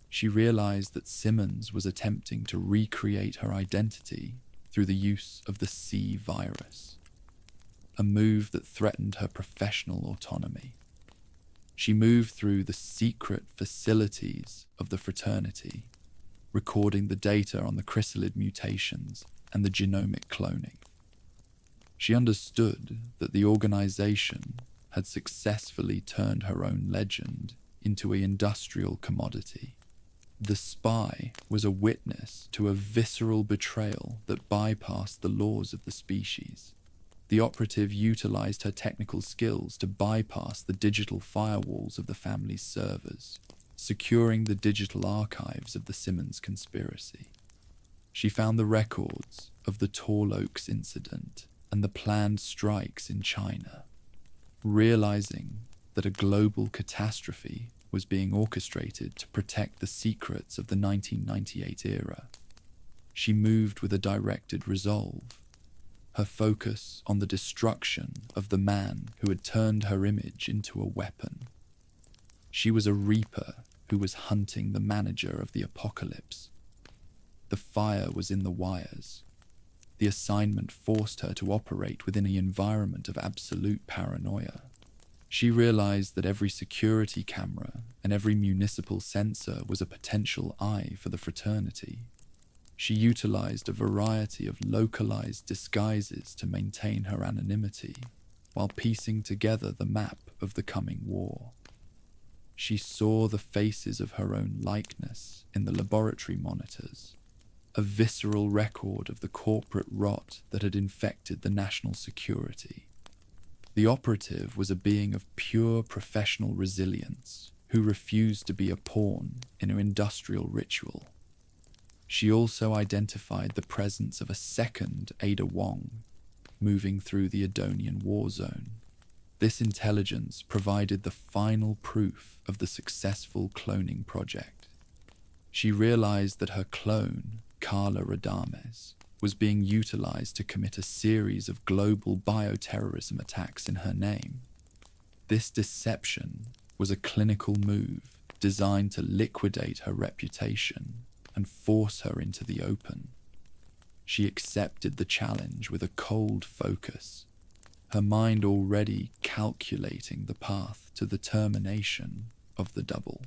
She realized that Simmons was attempting to recreate her identity through the use of the C virus, a move that threatened her professional autonomy. She moved through the secret facilities of the fraternity, recording the data on the chrysalid mutations and the genomic cloning. She understood that the organization had successfully turned her own legend into an industrial commodity. The spy was a witness to a visceral betrayal that bypassed the laws of the species. The operative utilized her technical skills to bypass the digital firewalls of the family's servers, securing the digital archives of the Simmons conspiracy. She found the records of the Tall Oaks incident and the planned strikes in China. Realizing that a global catastrophe was being orchestrated to protect the secrets of the 1998 era, she moved with a directed resolve, her focus on the destruction of the man who had turned her image into a weapon. She was a reaper who was hunting the manager of the apocalypse. The fire was in the wires. The assignment forced her to operate within an environment of absolute paranoia. She realized that every security camera and every municipal sensor was a potential eye for the fraternity. She utilized a variety of localized disguises to maintain her anonymity, while piecing together the map of the coming war. She saw the faces of her own likeness in the laboratory monitors, a visceral record of the corporate rot that had infected the national security. The operative was a being of pure professional resilience who refused to be a pawn in an industrial ritual. She also identified the presence of a second Ada Wong moving through the Adonian war zone. This intelligence provided the final proof of the successful cloning project. She realized that her clone, Carla Radames, was being utilized to commit a series of global bioterrorism attacks in her name. This deception was a clinical move designed to liquidate her reputation and force her into the open. She accepted the challenge with a cold focus, her mind already calculating the path to the termination of the double.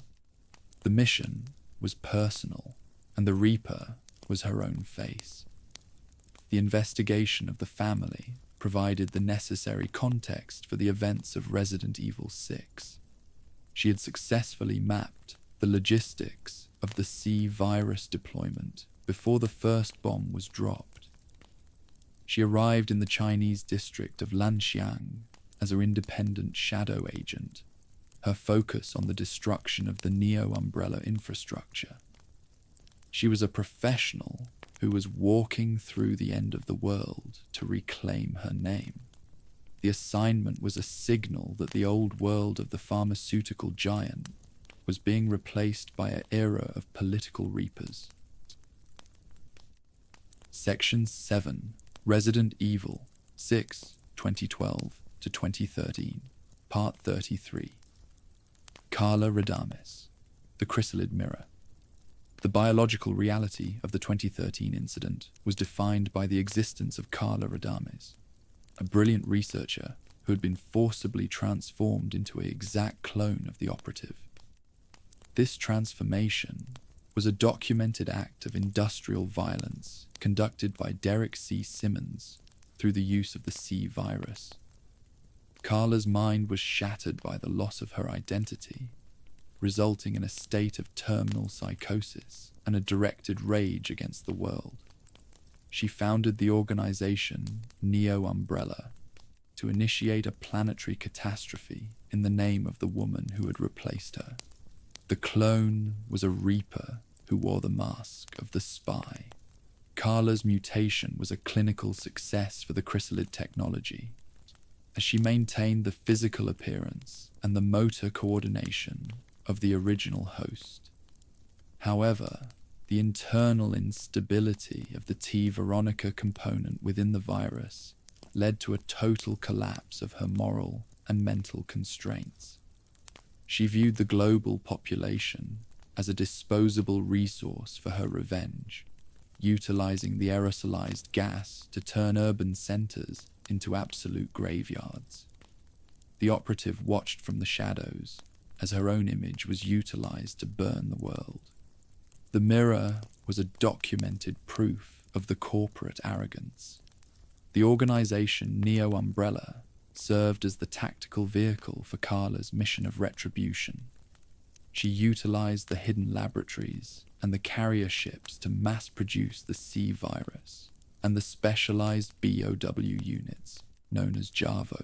The mission was personal, and the Reaper was her own face. The investigation of the family provided the necessary context for the events of Resident Evil 6. She had successfully mapped the logistics of the C virus deployment before the first bomb was dropped. She arrived in the Chinese district of Lanxiang as her independent shadow agent, her focus on the destruction of the Neo Umbrella infrastructure. She was a professional who was walking through the end of the world to reclaim her name. The assignment was a signal that the old world of the pharmaceutical giant was being replaced by an era of political reapers. Section 7, Resident Evil 6, 2012 to 2013, Part 33. Carla Radames, the Chrysalid Mirror. The biological reality of the 2013 incident was defined by the existence of Carla Radames, a brilliant researcher who had been forcibly transformed into an exact clone of the operative. This transformation was a documented act of industrial violence conducted by Derek C. Simmons through the use of the C virus. Carla's mind was shattered by the loss of her identity, resulting in a state of terminal psychosis and a directed rage against the world. She founded the organization Neo Umbrella to initiate a planetary catastrophe in the name of the woman who had replaced her. The clone was a reaper who wore the mask of the spy. Carla's mutation was a clinical success for the chrysalid technology, as she maintained the physical appearance and the motor coordination of the original host. However, the internal instability of the T Veronica component within the virus led to a total collapse of her moral and mental constraints. She viewed the global population as a disposable resource for her revenge, utilizing the aerosolized gas to turn urban centers into absolute graveyards. The operative watched from the shadows as her own image was utilized to burn the world. The mirror was a documented proof of the corporate arrogance. The organization Neo Umbrella served as the tactical vehicle for Carla's mission of retribution. She utilized the hidden laboratories and the carrier ships to mass-produce the C virus and the specialized BOW units known as Javo.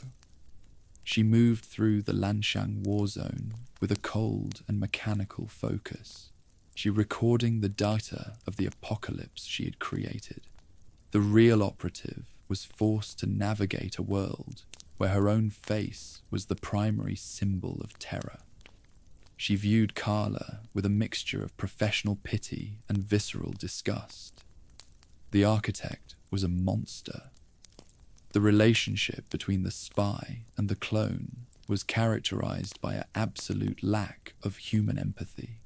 She moved through the Lanshang war zone with a cold and mechanical focus. She recording the data of the apocalypse she had created. The real operative was forced to navigate a world where her own face was the primary symbol of terror. She viewed Carla with a mixture of professional pity and visceral disgust. The architect was a monster. The relationship between the spy and the clone was characterized by an absolute lack of human empathy.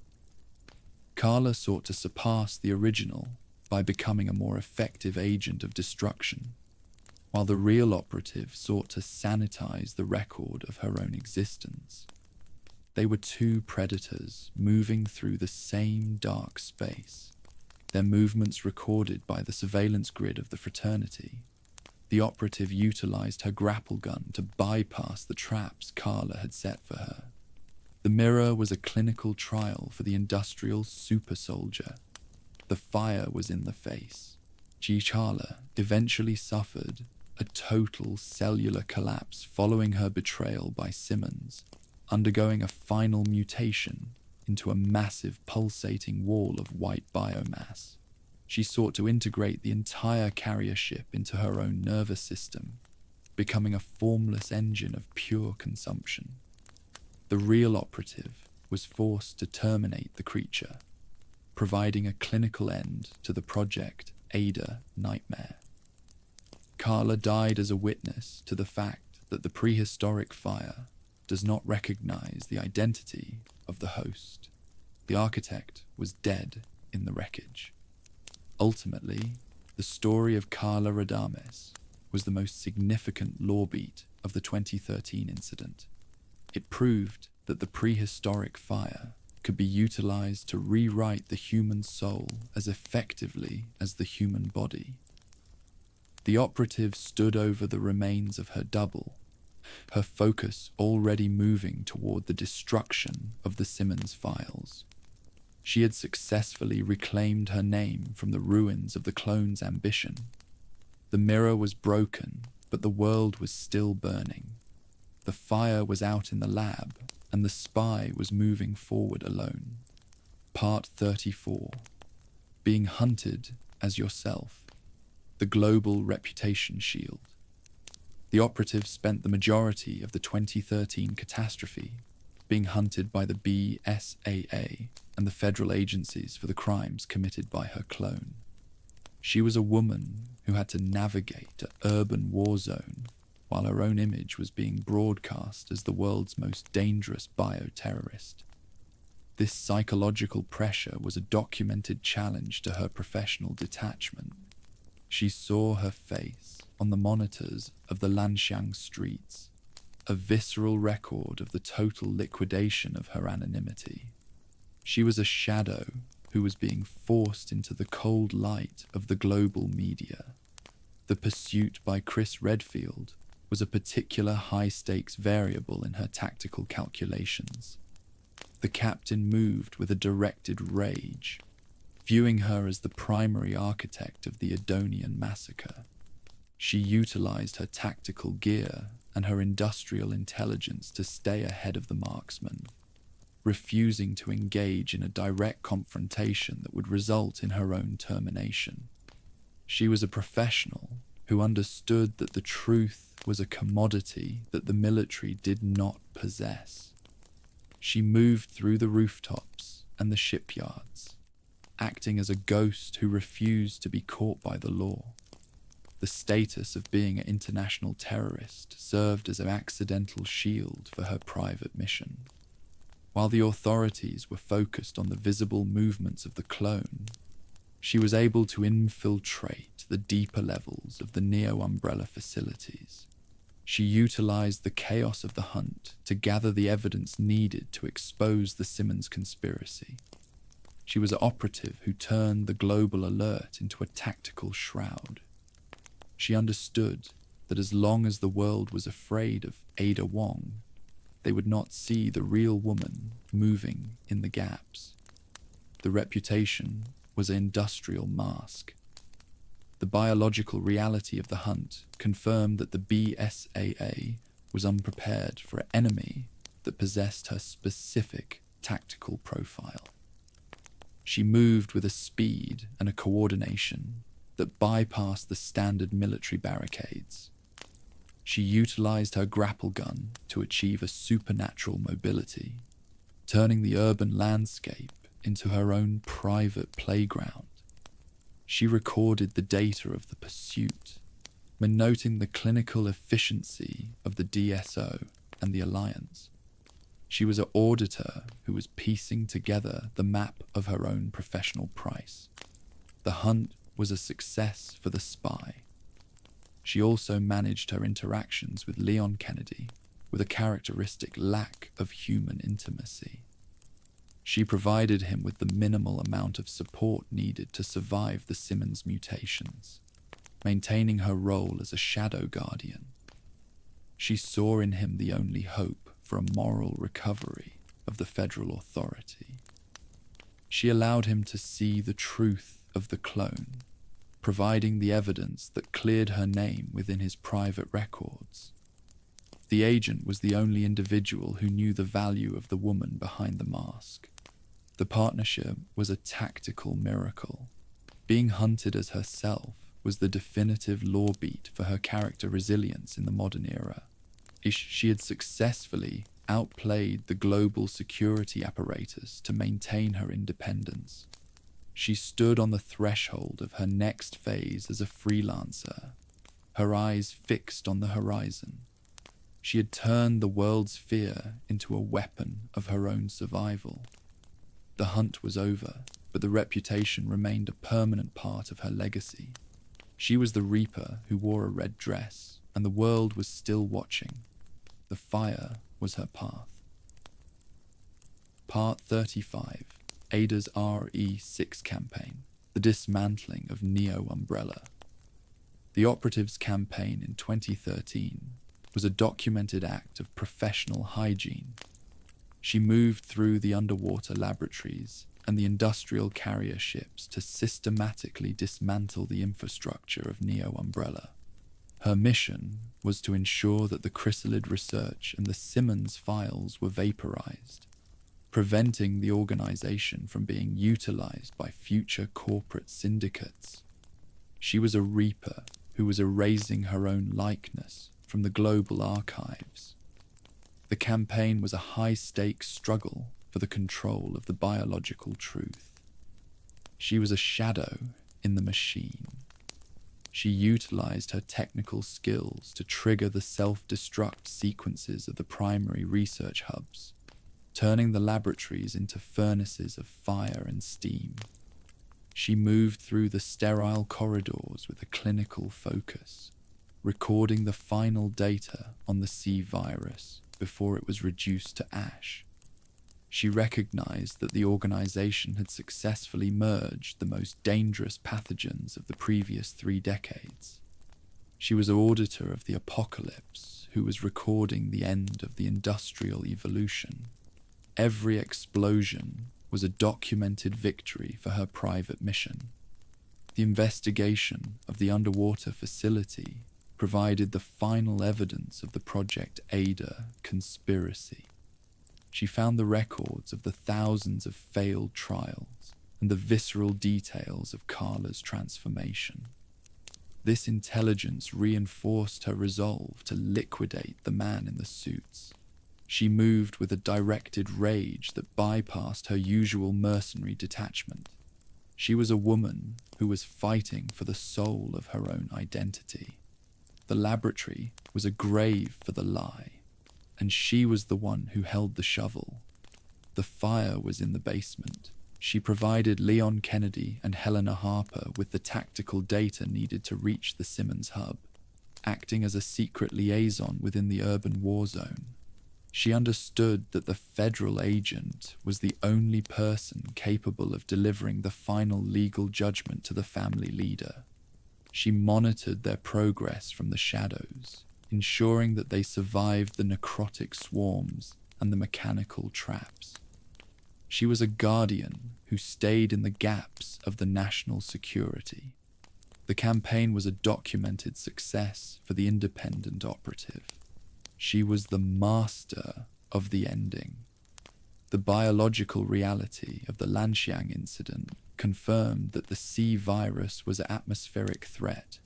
Carla sought to surpass the original by becoming a more effective agent of destruction, while the real operative sought to sanitize the record of her own existence. They were two predators moving through the same dark space, their movements recorded by the surveillance grid of the fraternity. The operative utilized her grapple gun to bypass the traps Carla had set for her. The mirror was a clinical trial for the industrial super soldier. The fire was in the face. Carla eventually suffered a total cellular collapse following her betrayal by Simmons, undergoing a final mutation into a massive pulsating wall of white biomass. She sought to integrate the entire carrier ship into her own nervous system, becoming a formless engine of pure consumption. The real operative was forced to terminate the creature, providing a clinical end to the Project Ada nightmare. Carla died as a witness to the fact that the prehistoric fire does not recognize the identity of the host. The architect was dead in the wreckage. Ultimately, the story of Carla Radames was the most significant law beat of the 2013 incident. It proved that the prehistoric fire could be utilized to rewrite the human soul as effectively as the human body. The operative stood over the remains of her double, her focus already moving toward the destruction of the Simmons files. She had successfully reclaimed her name from the ruins of the clone's ambition. The mirror was broken, but the world was still burning. The fire was out in the lab, and the spy was moving forward alone. Part 34. Being hunted as yourself. The global reputation shield. The operative spent the majority of the 2013 catastrophe being hunted by the BSAA and the federal agencies for the crimes committed by her clone. She was a woman who had to navigate an urban war zone while her own image was being broadcast as the world's most dangerous bioterrorist. This psychological pressure was a documented challenge to her professional detachment. She saw her face on the monitors of the Lanshang streets, a visceral record of the total liquidation of her anonymity. She was a shadow who was being forced into the cold light of the global media. The pursuit by Chris Redfield was a particular high-stakes variable in her tactical calculations. The captain moved with a directed rage, viewing her as the primary architect of the Adonian massacre. She utilized her tactical gear and her industrial intelligence to stay ahead of the marksman, refusing to engage in a direct confrontation that would result in her own termination. She was a professional who understood that the truth was a commodity that the military did not possess. She moved through the rooftops and the shipyards, acting as a ghost who refused to be caught by the law. The status of being an international terrorist served as an accidental shield for her private mission. While the authorities were focused on the visible movements of the clone, she was able to infiltrate the deeper levels of the Neo Umbrella facilities. She utilized the chaos of the hunt to gather the evidence needed to expose the Simmons conspiracy. She was an operative who turned the global alert into a tactical shroud. She understood that as long as the world was afraid of Ada Wong, they would not see the real woman moving in the gaps. The reputation was an industrial mask. The biological reality of the hunt confirmed that the BSAA was unprepared for an enemy that possessed her specific tactical profile. She moved with a speed and a coordination that bypassed the standard military barricades. She utilized her grapple gun to achieve a supernatural mobility, turning the urban landscape into her own private playground. She recorded the data of the pursuit, noting the clinical efficiency of the DSO and the Alliance. She was an auditor who was piecing together the map of her own professional price. The hunt was a success for the spy. She also managed her interactions with Leon Kennedy with a characteristic lack of human intimacy. She provided him with the minimal amount of support needed to survive the Simmons mutations, maintaining her role as a shadow guardian. She saw in him the only hope for a moral recovery of the federal authority. She allowed him to see the truth of the clone, providing the evidence that cleared her name within his private records. The agent was the only individual who knew the value of the woman behind the mask. The partnership was a tactical miracle. Being hunted as herself was the definitive law beat for her character resilience in the modern era. She had successfully outplayed the global security apparatus to maintain her independence. She stood on the threshold of her next phase as a freelancer, her eyes fixed on the horizon. She had turned the world's fear into a weapon of her own survival. The hunt was over, but the reputation remained a permanent part of her legacy. She was the Reaper who wore a red dress, and the world was still watching. The fire was her path. Part 35, Ada's RE6 campaign, the dismantling of Neo Umbrella. The operatives' campaign in 2013 was a documented act of professional hygiene. She moved through the underwater laboratories and the industrial carrier ships to systematically dismantle the infrastructure of Neo Umbrella. Her mission was to ensure that the chrysalid research and the Simmons files were vaporized, preventing the organization from being utilized by future corporate syndicates. She was a Reaper who was erasing her own likeness from the global archives. The campaign was a high-stakes struggle for the control of the biological truth. She was a shadow in the machine. She utilized her technical skills to trigger the self-destruct sequences of the primary research hubs, turning the laboratories into furnaces of fire and steam. She moved through the sterile corridors with a clinical focus, recording the final data on the C virus before it was reduced to ash. She recognized that the organization had successfully merged the most dangerous pathogens of the previous 3 decades. She was an auditor of the apocalypse who was recording the end of the industrial evolution. Every explosion was a documented victory for her private mission. The investigation of the underwater facility provided the final evidence of the Project Ada conspiracy. She found the records of the thousands of failed trials and the visceral details of Carla's transformation. This intelligence reinforced her resolve to liquidate the man in the suits. She moved with a directed rage that bypassed her usual mercenary detachment. She was a woman who was fighting for the soul of her own identity. The laboratory was a grave for the lie, and she was the one who held the shovel. The fire was in the basement. She provided Leon Kennedy and Helena Harper with the tactical data needed to reach the Simmons hub, acting as a secret liaison within the urban war zone. She understood that the federal agent was the only person capable of delivering the final legal judgment to the family leader. She monitored their progress from the shadows, ensuring that they survived the necrotic swarms and the mechanical traps. She was a guardian who stayed in the gaps of the national security. The campaign was a documented success for the independent operative. She was the master of the ending. The biological reality of the Lanxiang incident confirmed that the C virus was an atmospheric threat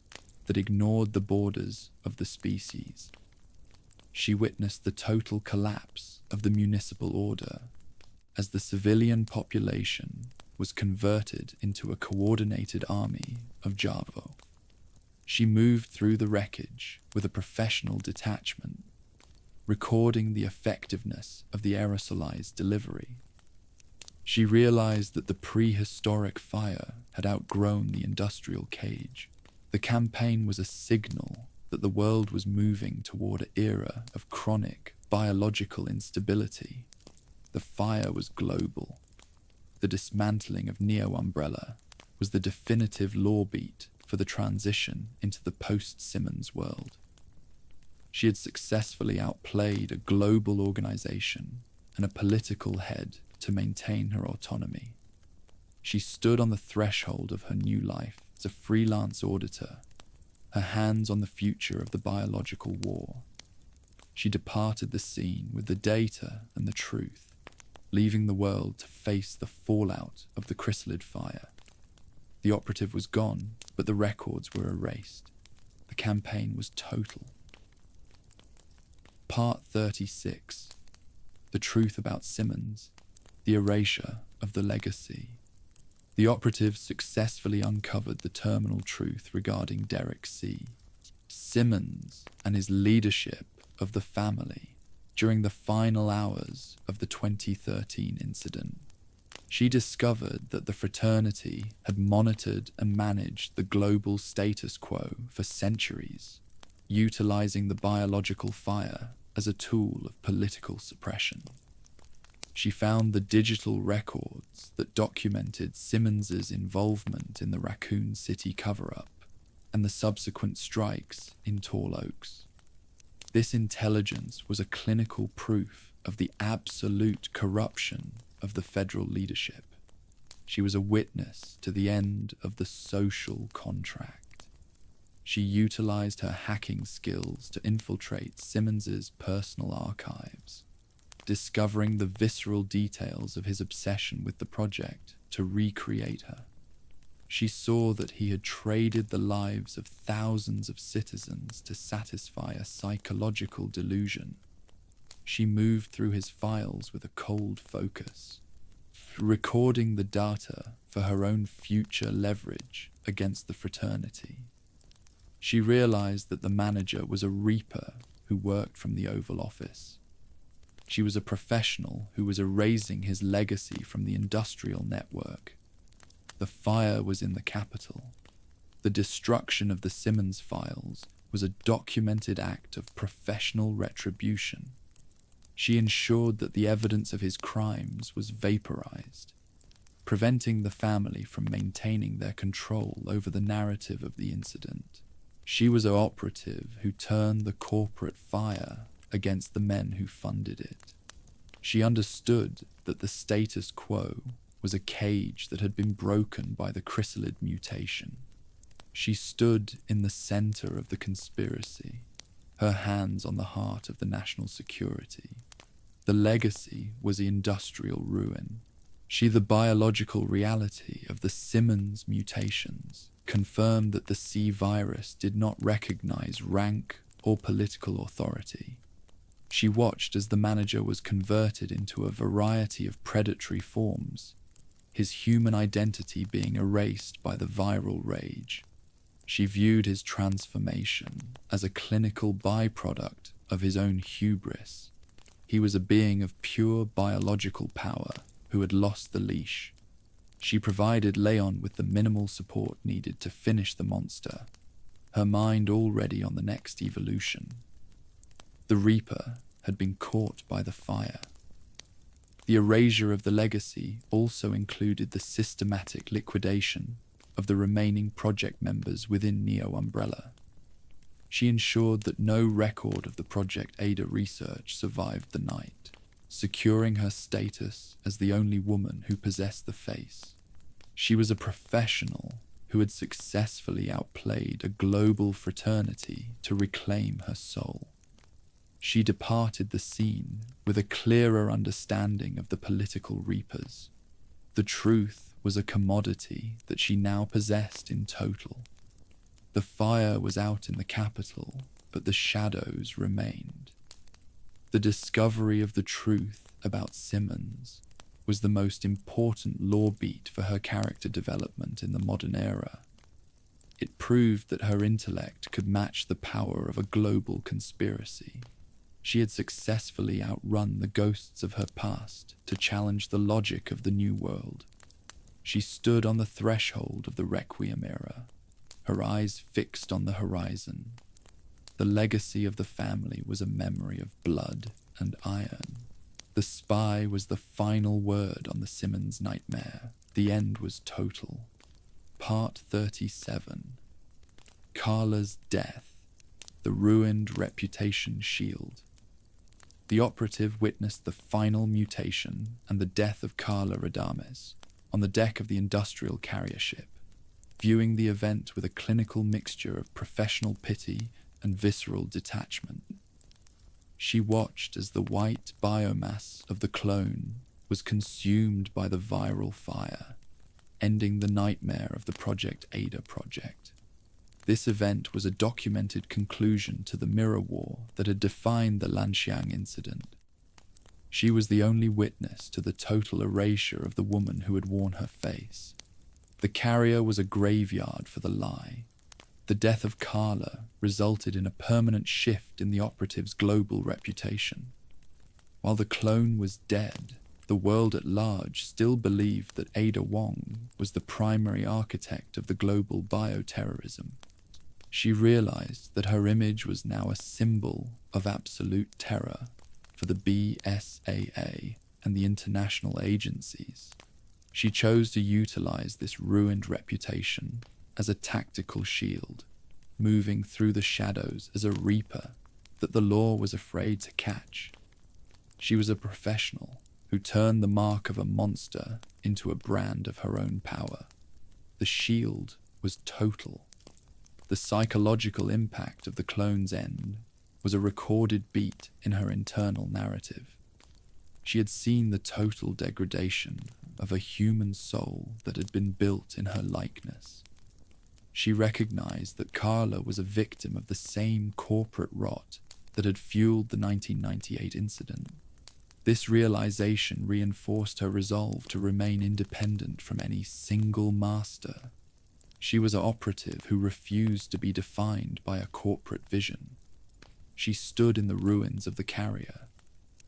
that ignored the borders of the species. She witnessed the total collapse of the municipal order as the civilian population was converted into a coordinated army of Javo. She moved through the wreckage with a professional detachment, recording the effectiveness of the aerosolized delivery. She realized that the prehistoric fire had outgrown the industrial cage. The campaign was a signal that the world was moving toward an era of chronic biological instability. The fire was global. The dismantling of Neo Umbrella was the definitive law beat for the transition into the post-Simmons world. She had successfully outplayed a global organization and a political head to maintain her autonomy. She stood on the threshold of her new life as a freelance auditor, her hands on the future of the biological war. She departed the scene with the data and the truth, leaving the world to face the fallout of the chrysalid fire. The operative was gone, but the records were erased. The campaign was total. Part 36. The truth about Simmons. The erasure of the legacy. The operative successfully uncovered the terminal truth regarding Derek C. Simmons and his leadership of the family during the final hours of the 2013 incident. She discovered that the fraternity had monitored and managed the global status quo for centuries, utilizing the biological fire as a tool of political suppression. She found the digital records that documented Simmons's involvement in the Raccoon City cover-up and the subsequent strikes in Tall Oaks. This intelligence was a clinical proof of the absolute corruption of the federal leadership. She was a witness to the end of the social contract. She utilized her hacking skills to infiltrate Simmons's personal archives, discovering the visceral details of his obsession with the project to recreate her. She saw that he had traded the lives of thousands of citizens to satisfy a psychological delusion. She moved through his files with a cold focus, recording the data for her own future leverage against the fraternity. She realized that the manager was a reaper who worked from the Oval Office. She was a professional who was erasing his legacy from the industrial network. The fire was in the capital. The destruction of the Simmons files was a documented act of professional retribution. She ensured that the evidence of his crimes was vaporized, preventing the family from maintaining their control over the narrative of the incident. She was an operative who turned the corporate fire against the men who funded it. She understood that the status quo was a cage that had been broken by the chrysalid mutation. She stood in the center of the conspiracy, her hands on the heart of the national security. The legacy was the industrial ruin. She, the biological reality of the Simmons mutations, confirmed that the C virus did not recognize rank or political authority. She watched as the manager was converted into a variety of predatory forms, his human identity being erased by the viral rage. She viewed his transformation as a clinical byproduct of his own hubris. He was a being of pure biological power who had lost the leash. She provided Leon with the minimal support needed to finish the monster, her mind already on the next evolution. The Reaper had been caught by the fire. The erasure of the legacy also included the systematic liquidation of the remaining project members within Neo Umbrella. She ensured that no record of the Project Ada research survived the night, securing her status as the only woman who possessed the face. She was a professional who had successfully outplayed a global fraternity to reclaim her soul. She departed the scene with a clearer understanding of the political reapers. The truth was a commodity that she now possessed in total. The fire was out in the capital, but the shadows remained. The discovery of the truth about Simmons was the most important law beat for her character development in the modern era. It proved that her intellect could match the power of a global conspiracy. She had successfully outrun the ghosts of her past to challenge the logic of the new world. She stood on the threshold of the Requiem era, her eyes fixed on the horizon. The legacy of the family was a memory of blood and iron. The spy was the final word on the Simmons nightmare. The end was total. Part 37. Carla's death. The ruined reputation shield. The operative witnessed the final mutation and the death of Carla Radames on the deck of the industrial carrier ship, viewing the event with a clinical mixture of professional pity and visceral detachment. She watched as the white biomass of the clone was consumed by the viral fire, ending the nightmare of the Project Ada project. This event was a documented conclusion to the mirror war that had defined the Lanxiang incident. She was the only witness to the total erasure of the woman who had worn her face. The carrier was a graveyard for the lie. The death of Carla resulted in a permanent shift in the operative's global reputation. While the clone was dead, the world at large still believed that Ada Wong was the primary architect of the global bioterrorism. She realized that her image was now a symbol of absolute terror for the BSAA and the international agencies. She chose to utilize this ruined reputation as a tactical shield, moving through the shadows as a reaper that the law was afraid to catch. She was a professional who turned the mark of a monster into a brand of her own power. The shield was total. The psychological impact of the clone's end was a recorded beat in her internal narrative. She had seen the total degradation of a human soul that had been built in her likeness. She recognized that Carla was a victim of the same corporate rot that had fueled the 1998 incident. This realization reinforced her resolve to remain independent from any single master. She was an operative who refused to be defined by a corporate vision. She stood in the ruins of the carrier,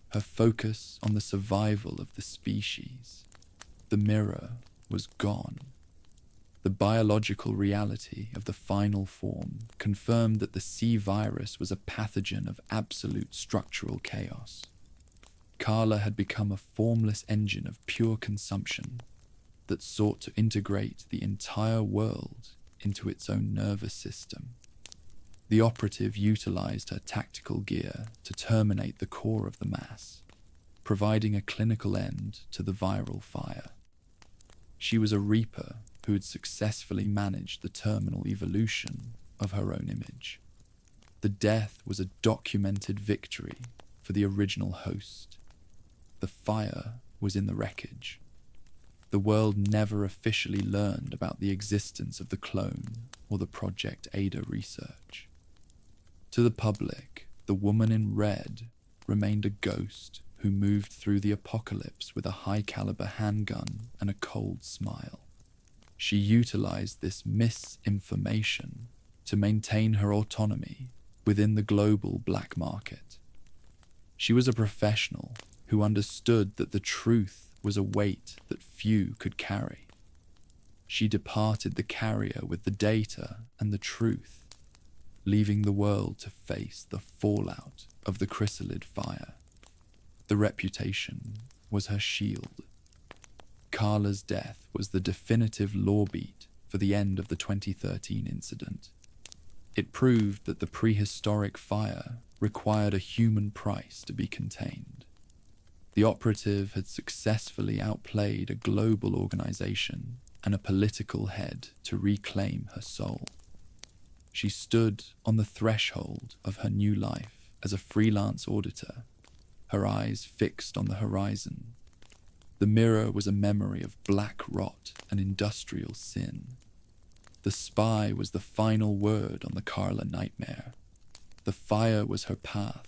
her focus on the survival of the species. The mirror was gone. The biological reality of the final form confirmed that the C virus was a pathogen of absolute structural chaos. Carla had become a formless engine of pure consumption that sought to integrate the entire world into its own nervous system. The operative utilized her tactical gear to terminate the core of the mass, providing a clinical end to the viral fire. She was a reaper who had successfully managed the terminal evolution of her own image. The death was a documented victory for the original host. The fire was in the wreckage. The world never officially learned about the existence of the clone or the Project Ada research. To the public, the woman in red remained a ghost who moved through the apocalypse with a high-caliber handgun and a cold smile. She utilized this misinformation to maintain her autonomy within the global black market. She was a professional who understood that the truth was a weight that few could carry. She departed the carrier with the data and the truth, leaving the world to face the fallout of the chrysalid fire. The reputation was her shield. Carla's death was the definitive law beat for the end of the 2013 incident. It proved that the prehistoric fire required a human price to be contained. The operative had successfully outplayed a global organization and a political head to reclaim her soul. She stood on the threshold of her new life as a freelance auditor, her eyes fixed on the horizon. The mirror was a memory of black rot and industrial sin. The spy was the final word on the Carla nightmare. The fire was her path.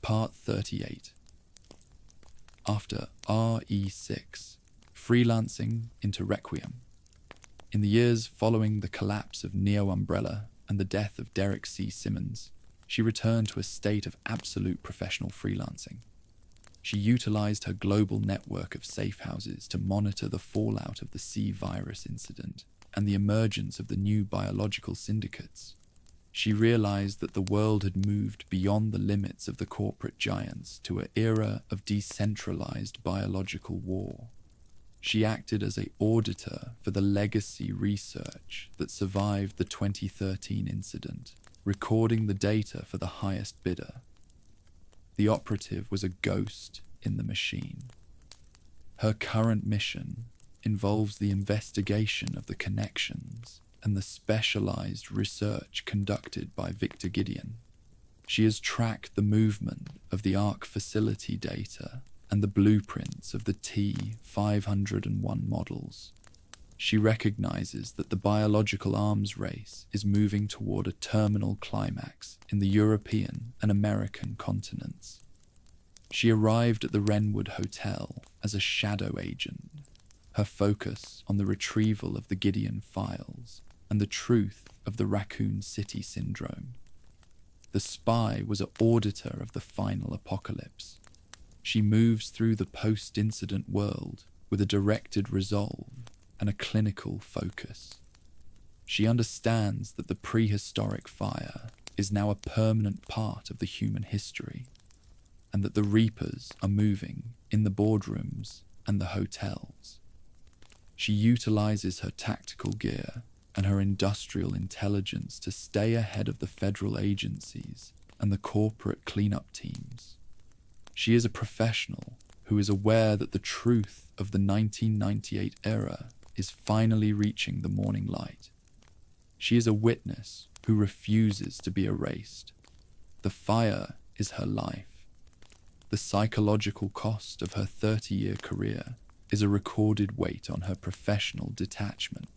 Part 38. After RE6, freelancing into Requiem. In the years following the collapse of Neo Umbrella and the death of Derek C. Simmons, she returned to a state of absolute professional freelancing. She utilized her global network of safe houses to monitor the fallout of the C virus incident and the emergence of the new biological syndicates. She realized that the world had moved beyond the limits of the corporate giants to an era of decentralized biological war. She acted as an auditor for the legacy research that survived the 2013 incident, recording the data for the highest bidder. The operative was a ghost in the machine. Her current mission involves the investigation of the connections and the specialized research conducted by Victor Gideon. She has tracked the movement of the ARC facility data and the blueprints of the T-501 models. She recognizes that the biological arms race is moving toward a terminal climax in the European and American continents. She arrived at the Wrenwood Hotel as a shadow agent, her focus on the retrieval of the Gideon files and the truth of the Raccoon City syndrome. The spy was an auditor of the final apocalypse. She moves through the post-incident world with a directed resolve and a clinical focus. She understands that the prehistoric fire is now a permanent part of the human history, and that the Reapers are moving in the boardrooms and the hotels. She utilizes her tactical gear and her industrial intelligence to stay ahead of the federal agencies and the corporate cleanup teams. She is a professional who is aware that the truth of the 1998 era is finally reaching the morning light. She is a witness who refuses to be erased. The fire is her life. The psychological cost of her 30-year career is a recorded weight on her professional detachment.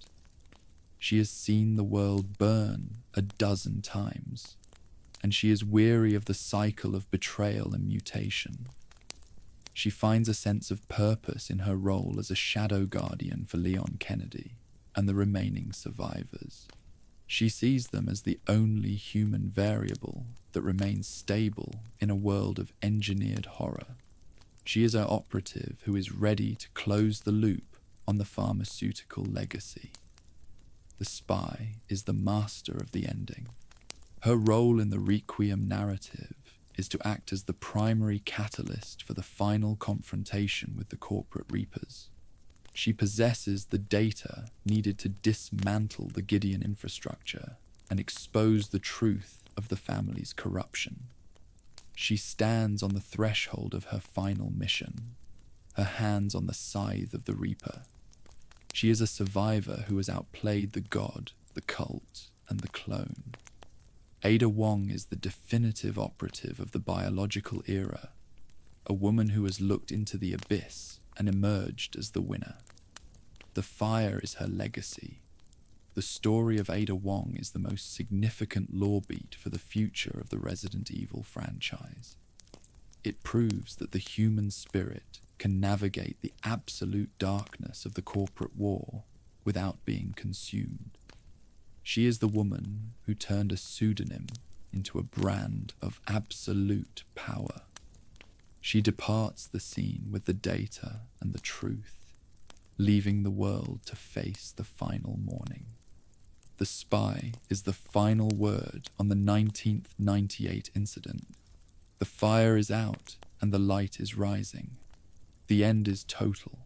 She has seen the world burn a dozen times, and she is weary of the cycle of betrayal and mutation. She finds a sense of purpose in her role as a shadow guardian for Leon Kennedy and the remaining survivors. She sees them as the only human variable that remains stable in a world of engineered horror. She is an operative who is ready to close the loop on the pharmaceutical legacy. The spy is the master of the ending. Her role in the Requiem narrative is to act as the primary catalyst for the final confrontation with the corporate Reapers. She possesses the data needed to dismantle the Gideon infrastructure and expose the truth of the family's corruption. She stands on the threshold of her final mission, her hands on the scythe of the Reaper. She is a survivor who has outplayed the god, the cult, and the clone. Ada Wong is the definitive operative of the biological era, a woman who has looked into the abyss and emerged as the winner. The fire is her legacy. The story of Ada Wong is the most significant lore beat for the future of the Resident Evil franchise. It proves that the human spirit can navigate the absolute darkness of the corporate war without being consumed. She is the woman who turned a pseudonym into a brand of absolute power. She departs the scene with the data and the truth, leaving the world to face the final morning. The spy is the final word on the 1998 incident. The fire is out and the light is rising. The end is total,